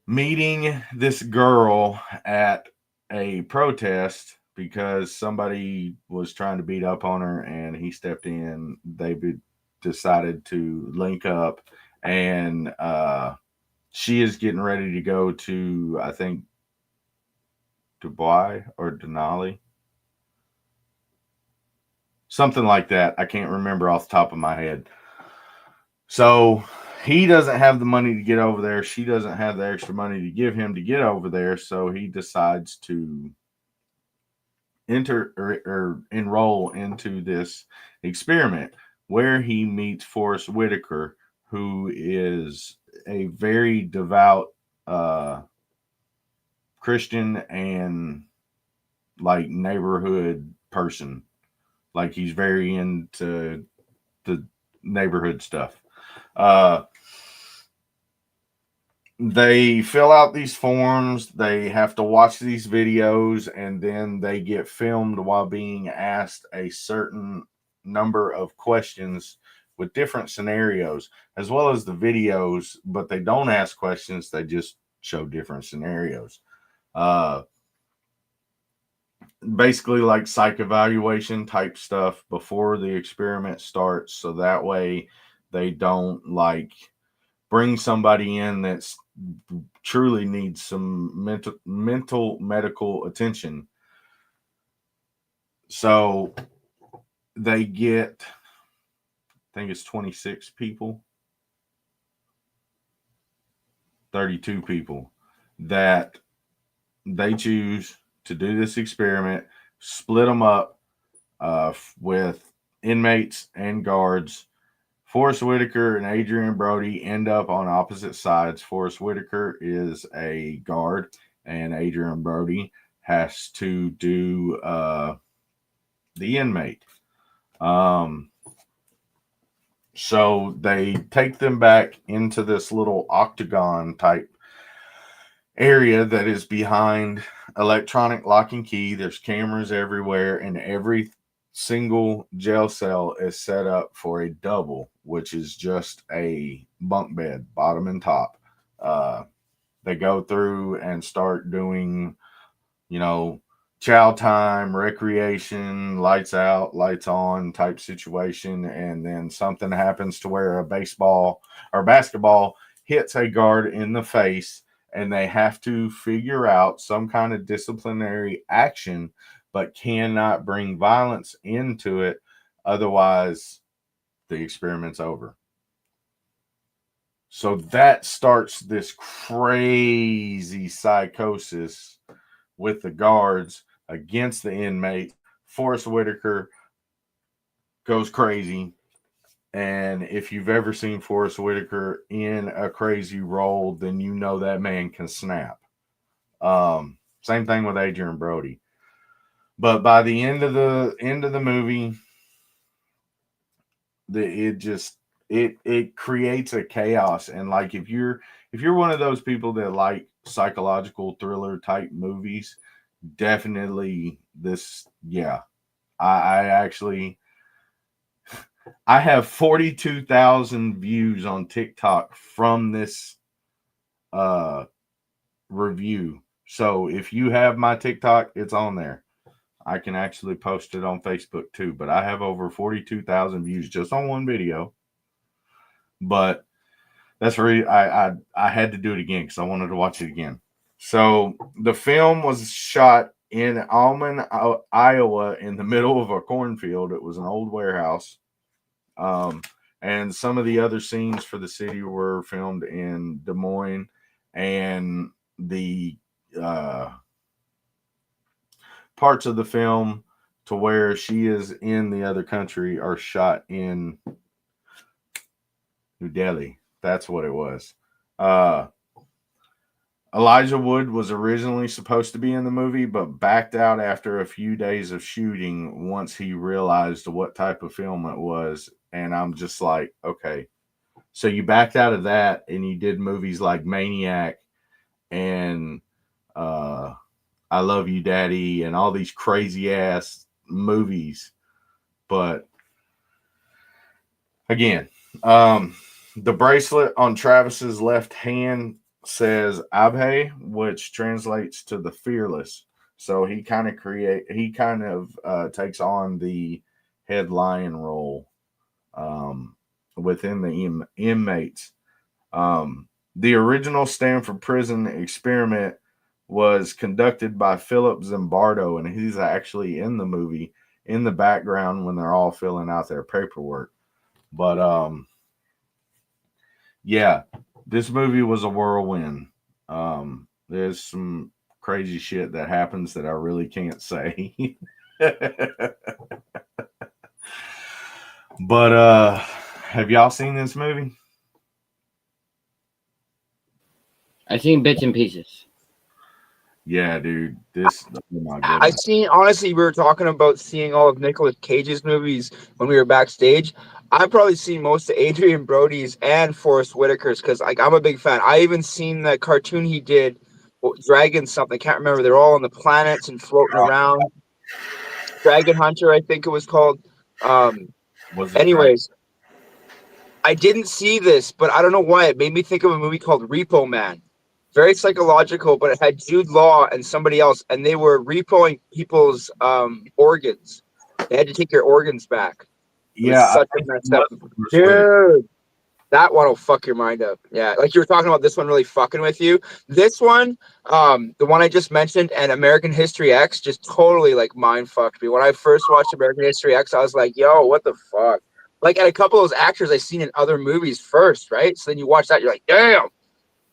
meeting this girl at a protest because somebody was trying to beat up on her and he stepped in. They decided to link up, and she is getting ready to go to, I think, Dubai or Denali. something like that. I can't remember off the top of my head. So he doesn't have the money to get over there. She doesn't have the extra money to give him to get over there. So he decides to enter or enroll into this experiment where he meets Forrest Whitaker, who is a very devout Christian and like neighborhood person. Like he's very into the neighborhood stuff. They fill out these forms, they have to watch these videos, and then they get filmed while being asked a certain number of questions with different scenarios, as well as the videos, but they don't ask questions, they just show different scenarios. Basically like psych evaluation type stuff before the experiment starts, so that way they don't like bring somebody in that's truly needs some mental medical attention. So they get, I think it's 26 people, 32 people that they choose to do this experiment, split them up with inmates and guards. Forrest Whitaker and Adrian Brody end up on opposite sides. Forrest Whitaker is a guard, and Adrian Brody has to do the inmate. So they take them back into this little octagon type area that is behind electronic lock and key. There's cameras everywhere, and every single jail cell is set up for a double, which is just a bunk bed, bottom and top. They go through and start doing, chow time, recreation, lights out, lights on type situation, and then something happens to where a baseball or basketball hits a guard in the face, and they have to figure out some kind of disciplinary action, but cannot bring violence into it. Otherwise, the experiment's over. So that starts this crazy psychosis with the guards against the inmate. Forrest Whitaker goes crazy. And if you've ever seen Forrest Whitaker in a crazy role, then you know that man can snap. Same thing with Adrian Brody. But by the end of the movie, it creates a chaos. And like if you're one of those people that like psychological thriller type movies, definitely this, yeah. I actually I have 42,000 views on TikTok from this review. So if you have my TikTok, it's on there. I can actually post it on Facebook too, but I have over 42,000 views just on one video. But that's where I had to do it again because I wanted to watch it again. So the film was shot in Almond, Iowa, in the middle of a cornfield. It was an old warehouse. And some of the other scenes for the city were filmed in Des Moines, and the parts of the film to where she is in the other country are shot in New Delhi. That's what it was. Elijah Wood was originally supposed to be in the movie, but backed out after a few days of shooting once he realized what type of film it was. And I'm just like, okay, so you backed out of that and you did movies like Maniac and I Love You, Daddy, and all these crazy ass movies. But again, the bracelet on Travis's left hand says Abhay, which translates to the fearless. So he kind of takes on the head lion role within the inmates. The original Stanford prison experiment was conducted by Philip Zimbardo, and he's actually in the movie. in the background when they're all filling out their paperwork. But yeah, this movie was a whirlwind. There's some crazy shit that happens that I really can't say. But have y'all seen this movie? I've seen bits and pieces. Yeah, dude. This, oh my I goodness. seen, honestly, we were talking about seeing all of Nicolas Cage's movies when we were backstage. I've probably seen most of Adrian Brody's and Forrest Whitaker's because like I'm a big fan. I even seen the cartoon he did, Dragon something. I can't remember. They're all on the planets and floating around. Dragon Hunter, I think it was called. Was it right? Anyways, I didn't see this, but I don't know why. It made me think of a movie called Repo Man. Very psychological, but it had Jude Law and somebody else, and they were repoing people's organs. They had to take their organs back. It was Yeah, I such a think it messed was up. Forrest Whitaker. Dude, that one will fuck your mind up. Yeah, like you were talking about this one really fucking with you. This one, the one I just mentioned, and American History X, just totally like mind fucked me. When I first watched American History X, I was like, yo, what the fuck? Like, and a couple of those actors I seen in other movies first, right? So then you watch that, you're like, damn,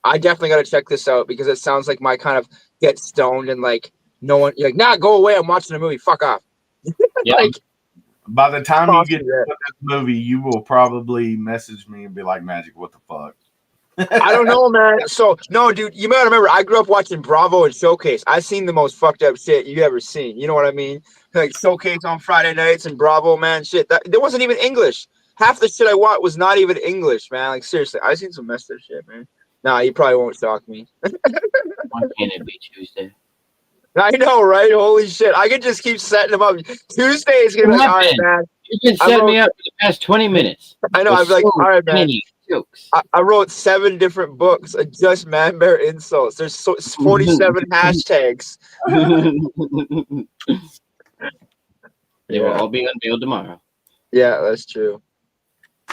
I definitely got to check this out because it sounds like my kind of get stoned and like no one, you're like, nah, go away. I'm watching a movie. Fuck off. Yeah. Like, By the time you get awesome, to yeah. this movie, you will probably message me and be like, Magic, what the fuck? I don't know, man. So no, dude, you gotta remember, I grew up watching Bravo and Showcase. I seen the most fucked up shit you ever seen. You know what I mean? Like Showcase on Friday nights and Bravo, man. Shit, that there wasn't even English. Half the shit I watched was not even English, man. Like seriously, I seen some messed up shit, man. Nah, you probably won't shock me. Why can't it be Tuesday? I know, right? Holy shit! I could just keep setting them up. Tuesday is gonna be like, all right, man. You've been setting me up for the past 20 minutes. I know. with I'm like, so all right, man. many jokes. I wrote 7 different books of just man bear insults. There's 47 hashtags. They will all be unveiled tomorrow. Yeah, that's true.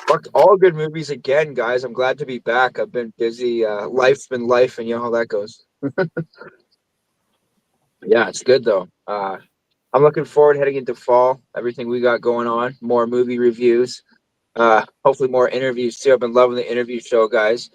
Fuck, all good movies again, guys. I'm glad to be back. I've been busy. Life's been life, and you know how that goes. Yeah, it's good though. I'm looking forward heading into fall. Everything we got going on, more movie reviews. Hopefully more interviews too. I've been loving the interview show, guys.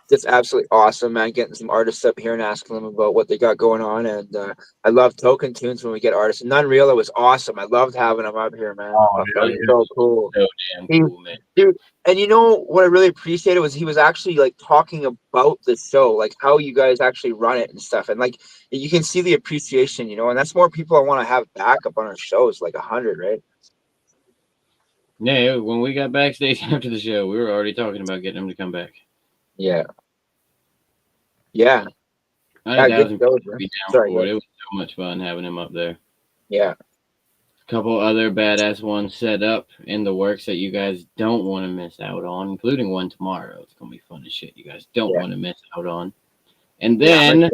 Just absolutely awesome, man. Getting some artists up here and asking them about what they got going on. And I love token tunes when we get artists. And Unreal, it was awesome. I loved having them up here, man. Oh, That was so cool. So damn cool, man. Dude, and you know what I really appreciated was he was actually like talking about the show, like how you guys actually run it and stuff. And like you can see the appreciation, you know, and that's more people I want to have back up on our shows, like 100, right? Yeah, when we got backstage after the show, we were already talking about getting him to come back. Yeah. Yeah. I Yeah, good shows, man. be down Sorry, for it. yeah. It was so much fun having him up there. Yeah. A couple other badass ones set up in the works that you guys don't want to miss out on, including one tomorrow. It's gonna be fun as shit. You guys don't want to miss out on. And then,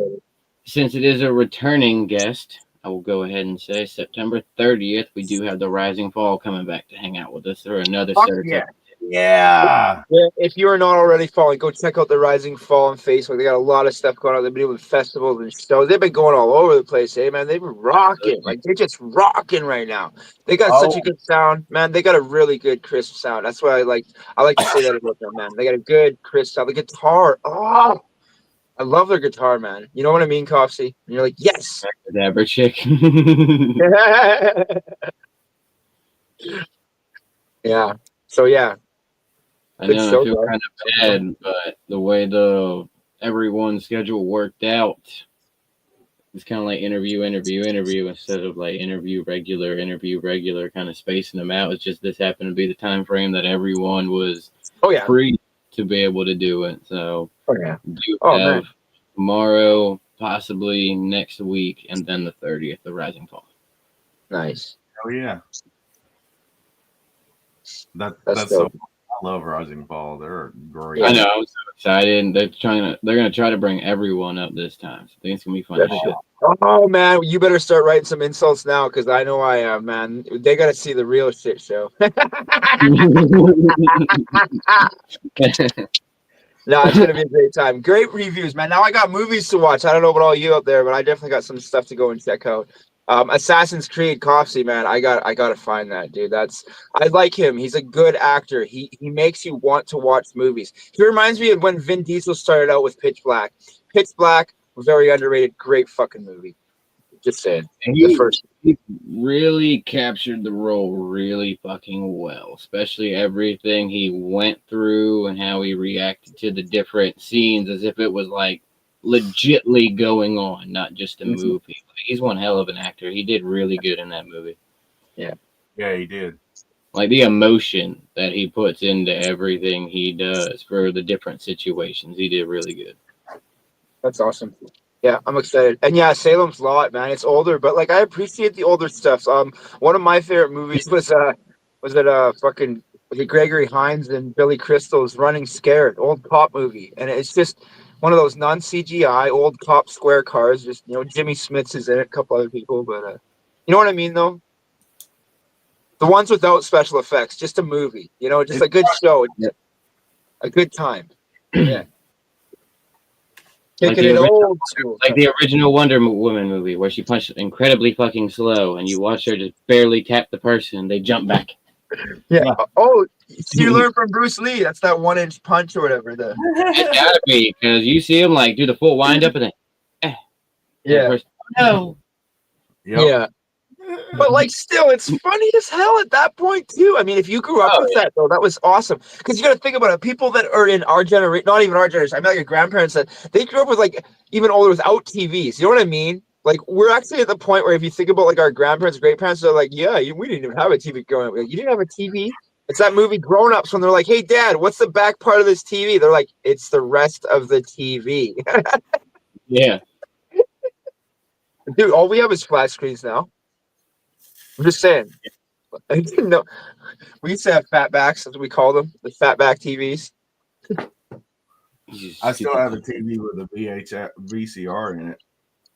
since it is a returning guest, I will go ahead and say September 30th, we do have the Rising Fall coming back to hang out with us for another Fuck set of yeah. Yeah. Yeah, if you are not already following, go check out the Rising Fall on Facebook. They got a lot of stuff going on. They've been doing festivals and shows. They've been going all over the place, hey man. They've been rocking. Like they're just rocking right now. They got such a good sound, man. They got a really good crisp sound. That's why I like to say that about them, man. They got a good crisp sound. The guitar, oh, I love their guitar, man. You know what I mean, Coffsey? And you're like, yes. Dabber chick. Yeah. So yeah. I Good know show, I feel guys. kind of bad, but the way everyone's schedule worked out, it's kind of like interview instead of like interview regular, kind of spacing them out. It's just this happened to be the time frame that everyone was free to be able to do it. So do have tomorrow, possibly next week, and then the 30th, the Rising Fall. Nice. Oh yeah. That's dope. so. I love Rising Fall. They're great. I know. I'm so excited. They're gonna try to bring everyone up this time. So I think it's gonna be fun as shit. Oh man, you better start writing some insults now because I know I am, man. They gotta see the real shit show. No, it's gonna be a great time. Great reviews, man. Now I got movies to watch. I don't know about all you out there, but I definitely got some stuff to go and check out. Assassin's Creed Coffee, man. I gotta find that dude. I like him. He's a good actor. He makes you want to watch movies. He reminds me of when Vin Diesel started out with Pitch Black. Pitch Black, very underrated, great fucking movie. Just saying. The first. He really captured the role really fucking well, especially everything he went through and how he reacted to the different scenes as if it was like legitly going on, not just a movie. He's one hell of an actor. He did really good in that movie. Yeah. Yeah, he did. Like the emotion that he puts into everything he does for the different situations. He did really good. That's awesome. Yeah, I'm excited. And yeah, Salem's Lot, man. It's older, but like I appreciate the older stuff. One of my favorite movies was Gregory Hines and Billy Crystal's Running Scared, old cop movie. And it's just one of those non-CGI old cop square cars. Just Jimmy Smits is in it, a couple other people, but you know what I mean though? The ones without special effects, just a movie, just a good show, a good time. Yeah. Like the original Wonder Woman movie where she punched incredibly fucking slow and you watch her just barely tap the person and they jump back. Yeah. Oh, you learn from Bruce Lee. That's that 1-inch punch or whatever. It gotta be, because you see him like do the full wind up and then yeah. No. Yep. Yeah. But like still, it's funny as hell at that point too. I mean, if you grew up with that though, that was awesome. Because you got to think about it. People that are in our generation, not even our generation. I mean, like your grandparents said, they grew up with like even older without TVs. You know what I mean? Like we're actually at the point where if you think about like our grandparents, great parents, they're like, yeah, we didn't even have a TV growing up. Like, you didn't have a TV. It's that movie Grown Ups when they're like, hey, Dad, what's the back part of this TV? They're like, it's the rest of the TV. Yeah. Dude, all we have is flat screens now. I'm just saying. I didn't know. We used to have fatbacks, as we call them, the fatback TVs. I still have a TV with a VCR in it.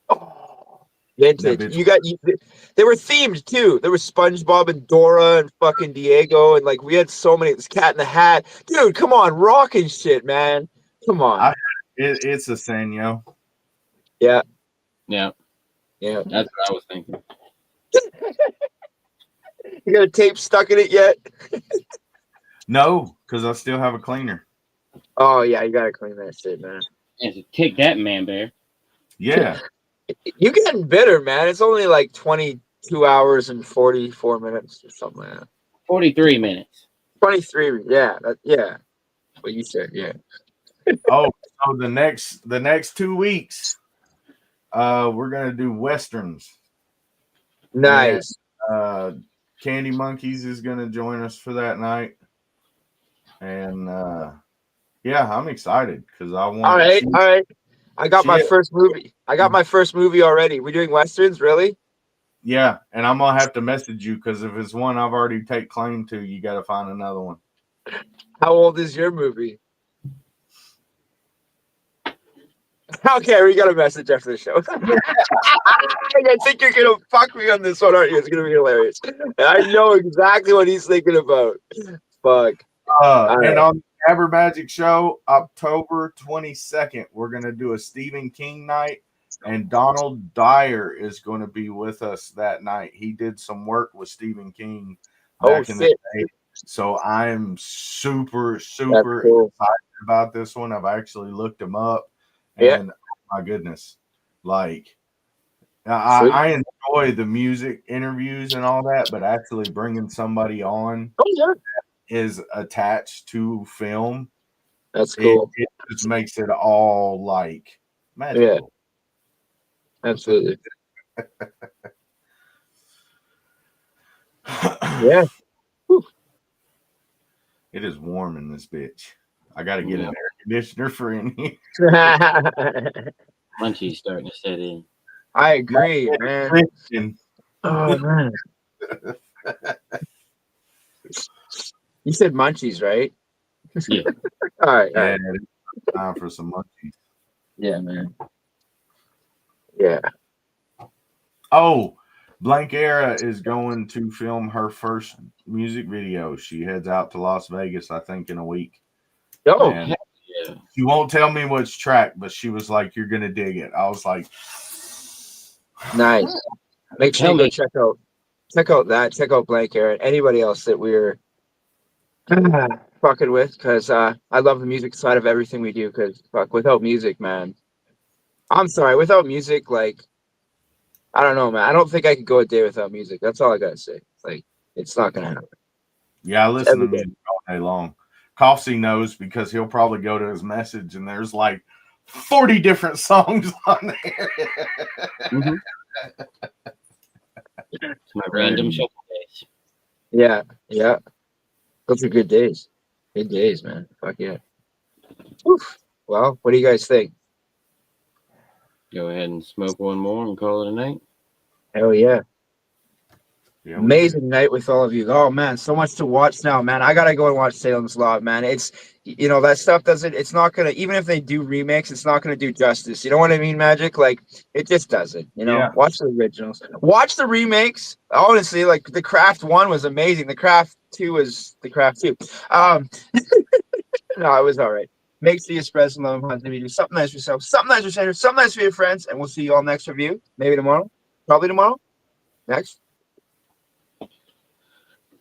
Oh, vintage. They were themed too. There was SpongeBob and Dora and fucking Diego, and like we had so many. This Cat in the Hat, dude. Come on, rocking shit, man. Come on. It's a Sanyo. Yeah. Yeah. Yeah. That's what I was thinking. You got a tape stuck in it yet? No, because I still have a cleaner. Oh yeah, you gotta clean that shit, man. Yeah, so take that, man bear. Yeah. You getting bitter, man. It's only like 22 hours and 44 minutes or something like that. 43 minutes. 23, yeah. Yeah. What you said, yeah. Oh, so the next 2 weeks, we're gonna do westerns. Nice. And, Candy Monkeys is gonna join us for that night. And yeah, I'm excited because I want. All right. I got my first movie. Already. We're doing westerns, really? Yeah, and I'm gonna have to message you because if it's one I've already take claim to, you got to find another one. How old is your movie? Okay, we got a message after the show. I think you're gonna fuck me on this one, aren't you? It's gonna be hilarious. I know exactly what he's thinking about. Fuck. And on the Gabber Magic Show, October 22nd, we're gonna do a Stephen King night, and Donald Dyer is going to be with us that night. He did some work with Stephen King back in the day, so I'm super excited about this one. I've actually looked him up. And oh my goodness, like I enjoy the music interviews and all that, but actually bringing somebody on is attached to film. That's cool. It just makes it all like magical. Yeah, absolutely. Yeah. Whew. It is warm in this bitch. I got to get an air conditioner for in here. Munchie's starting to set in. I agree, man. Oh, man. You said munchies, right? Yeah. All right. Time for some munchies. Yeah, man. Yeah. Oh, Blank Era is going to film her first music video. She heads out to Las Vegas, I think, in a week. Oh, yeah. She won't tell me which track, but she was like, "You're gonna dig it." I was like, "Nice." Make sure you go check out that. Check out Blank Aaron. Anybody else that we're fucking with, because I love the music side of everything we do. Because fuck, without music, man, I'm sorry, without music, like I don't know, man. I don't think I could go a day without music. That's all I gotta say. Like it's not gonna happen. Yeah, I It's listen to every day. music all day long. Coffee knows because he'll probably go to his message and there's like 40 different songs on there. Mm-hmm. It's my random shuffle days. Yeah, yeah. Those are good days. Good days, man. Fuck yeah. Oof. Well, what do you guys think? Go ahead and smoke one more and call it a night. Hell yeah. Yeah, Amazing night with all of you. Oh man, so much to watch now, man. I gotta go and watch Salem's Lot, man. It's that stuff doesn't, it's not gonna, even if they do remakes, it's not gonna do justice. You know what I mean, Magic? Like it just doesn't, Yeah. Watch the originals. Watch the remakes. Honestly, like the Craft 1 was amazing. The Craft 2 was the Craft 2. No, it was all right. Make sure you spread some love and do something nice for yourself, something nice for yourself, something nice for your friends, and we'll see you all next review. Maybe tomorrow. Probably tomorrow. Next.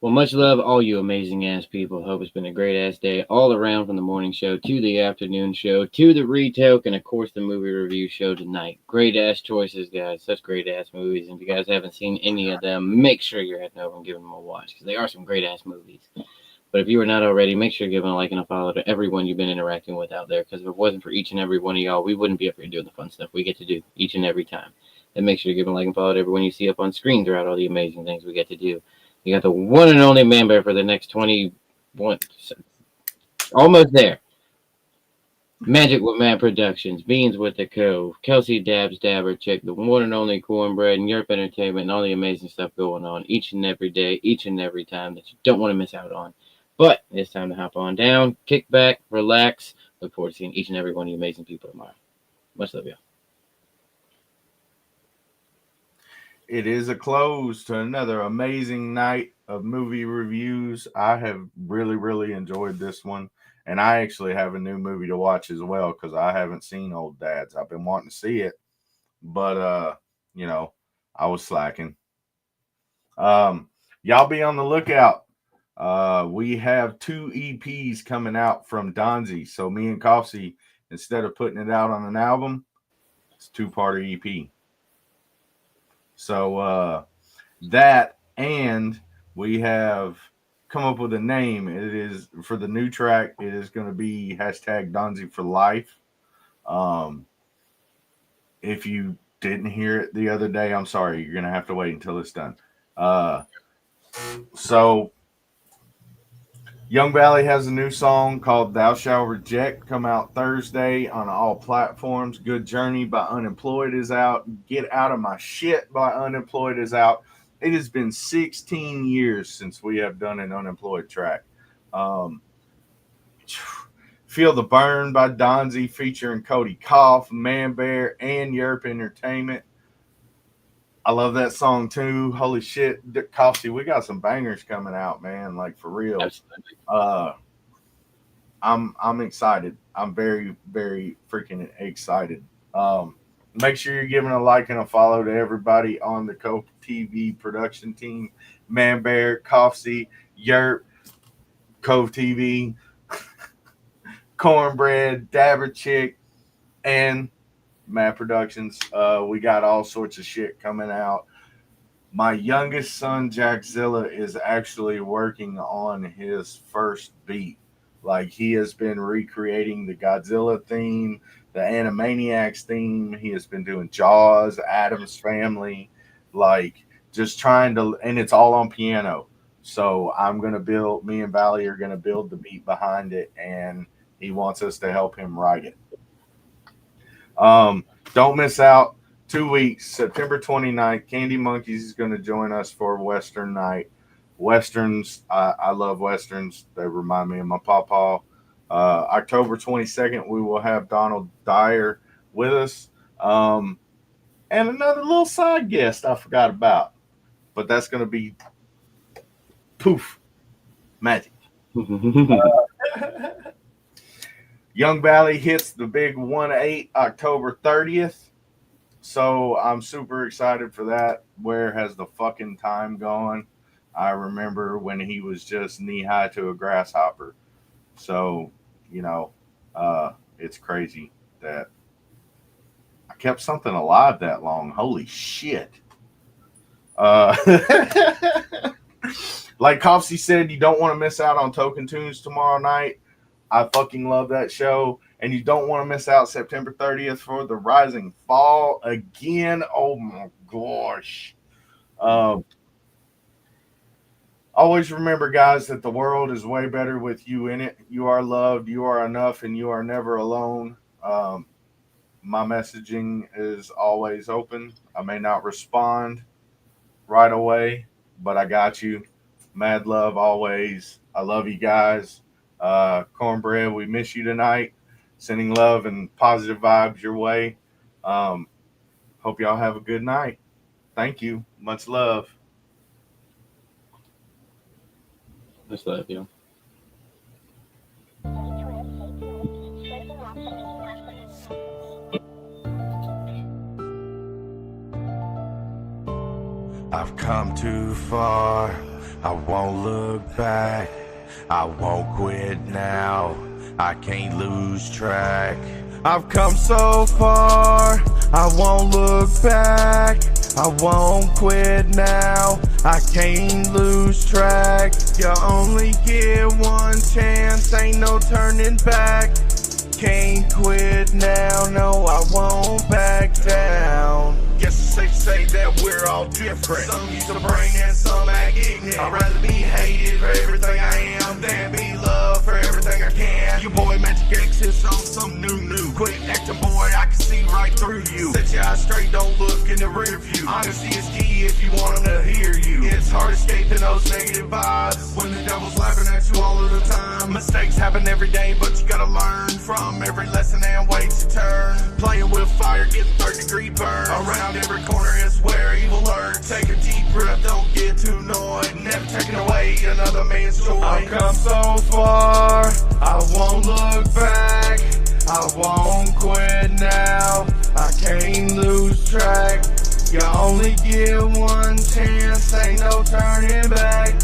Well, much love, all you amazing ass people. Hope it's been a great ass day all around, from the morning show to the afternoon show to the retail and of course the movie review show tonight. Great ass choices, guys. Such great ass movies. And if you guys haven't seen any of them, make sure you're heading over and giving them a watch, because they are some great ass movies. But if you are not already, make sure you're giving a like and a follow to everyone you've been interacting with out there, because if it wasn't for each and every one of y'all, we wouldn't be up here doing the fun stuff we get to do each and every time. And make sure you're giving a like and follow to everyone you see up on screen throughout all the amazing things we get to do. You got the one and only Man Bear for the next 21, almost there. Magic with Matt Productions, Beans with the Cove, Kelsey Dabs Dabber Chick, the one and only Cornbread, and Yerp Entertainment, and all the amazing stuff going on each and every day, each and every time that you don't want to miss out on. But it's time to hop on down, kick back, relax. Look forward to seeing each and every one of you amazing people tomorrow. Much love, y'all. It is a close to another amazing night of movie reviews. I have really, really enjoyed this one. And I actually have a new movie to watch as well, because I haven't seen Old Dads. I've been wanting to see it, but I was slacking. Y'all be on the lookout. We have 2 EPs coming out from Donzi. So me and Coffee, instead of putting it out on an album, it's 2-part EP. So that, and we have come up with a name. It is for the new track. It is going to be #Donzi for life. If you didn't hear it the other day, I'm sorry. You're going to have to wait until it's done. So Young Valley has a new song called Thou Shall Reject, come out Thursday on all platforms. Good Journey by Unemployed is out. Get Out of My Shit by Unemployed is out. It has been 16 years since we have done an Unemployed track. Feel the Burn by Donzi featuring Cody Koff, Man Bear, and Yerp Entertainment. I love that song too. Holy shit, Coffee, we got some bangers coming out, man. Like for real. Absolutely. I'm excited. I'm very, very freaking excited. Make sure you're giving a like and a follow to everybody on the Cove TV production team. Man Bear, Coffee, Yerp, Cove TV, Cornbread, Dabber Chick, and Matt Productions. We got all sorts of shit coming out. My youngest son, Jackzilla, is actually working on his first beat. Like, he has been recreating the Godzilla theme, the Animaniacs theme. He has been doing Jaws, Addams Family, like just trying to, and it's all on piano. So me and Valley are going to build the beat behind it, and he wants us to help him write it. Don't miss out. 2 weeks, September 29th, Candy Monkeys is going to join us for Western night. Westerns, I love Westerns. They remind me of my pawpaw. October 22nd, we will have Donald Dyer with us. And another little side guest I forgot about. But that's going to be poof, magic. Young Valley hits the big 1-8 October 30th. So I'm super excited for that. Where has the fucking time gone? I remember when he was just knee high to a grasshopper. So, you know, it's crazy that I kept something alive that long. Holy shit. Uh, like Copsy said, you don't want to miss out on Token Tunes tomorrow night. I fucking love that show. And you don't want to miss out September 30th for The Rising Fall again. Oh my gosh. Always remember, guys, that the world is way better with you in it. You are loved, you are enough, and you are never alone. My messaging is always open. I may not respond right away, but I got you. Mad love always. I love you guys. Cornbread, we miss you tonight. Sending love and positive vibes your way. Hope y'all have a good night. Thank you. Much love. Much love, yo. I've come too far, I won't look back. I won't quit now, I can't lose track. I've come so far, I won't look back. I won't quit now, I can't lose track. You only get one chance, ain't no turning back. Can't quit now, no, I won't back down. Guess it's safe to say that we're all different. Some use a brain and some act ignorant. I'd rather be hated for everything I am than be loved for everything I can. Your boy Magik is on some new. Quit acting, boy, I can see right through you. Set your eyes straight, don't look in the rear view. Honesty is key if you want them to hear you. It's hard escaping those negative vibes when the devil's laughing at you all of the time. Mistakes happen every day, but you gotta learn from every lesson and wait to turn. Playing with fire, getting third-degree burns. Around every corner is where evil lurks. Take a deep breath, don't get too annoyed. Never taking away another man's joy. I've come so far, I won't look back. I won't quit now, I can't lose track. You only get one chance, ain't no turning back.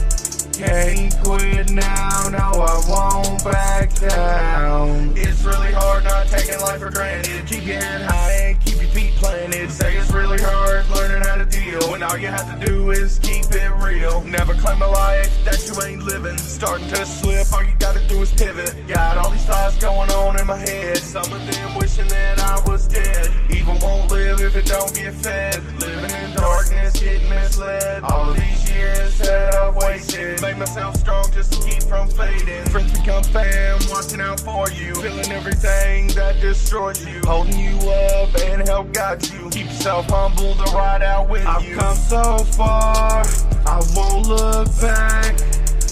Can't quit now, no, I won't back down. It's really hard not taking life for granted. Keep your head high and keep your feet planted. Say it's really hard learning how to deal when all you have to do is keep it real. Never claim a life that you ain't living. Starting to slip, all you gotta do is pivot. Got all these thoughts going on in my head. Some of them wishing that I was dead. Evil won't live if it don't get fed. Living in darkness, getting misled. All of these years that I've wasted. Make myself strong just to keep from fading. Friends become fam, watching out for you. Feeling everything that destroyed you. Holding you up and help guide you. Keep yourself humble to ride out with you. I've come so far, I won't look back.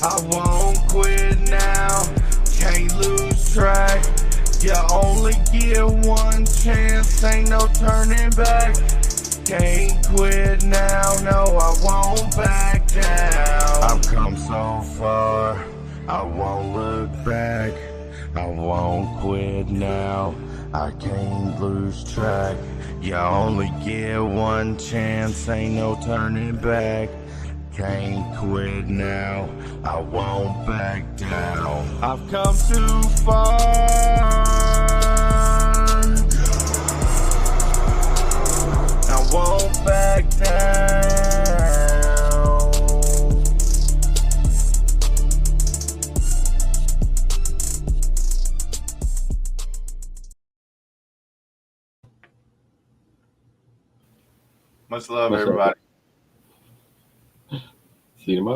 I won't quit now, can't lose track. You only get one chance, ain't no turning back. Can't quit now, no, I won't back down. I've come so far, I won't look back. I won't quit now, I can't lose track. You only get one chance, ain't no turning back. Can't quit now, I won't back down. I've come too far, I won't back down. Much love, Much love. everybody. See you tomorrow.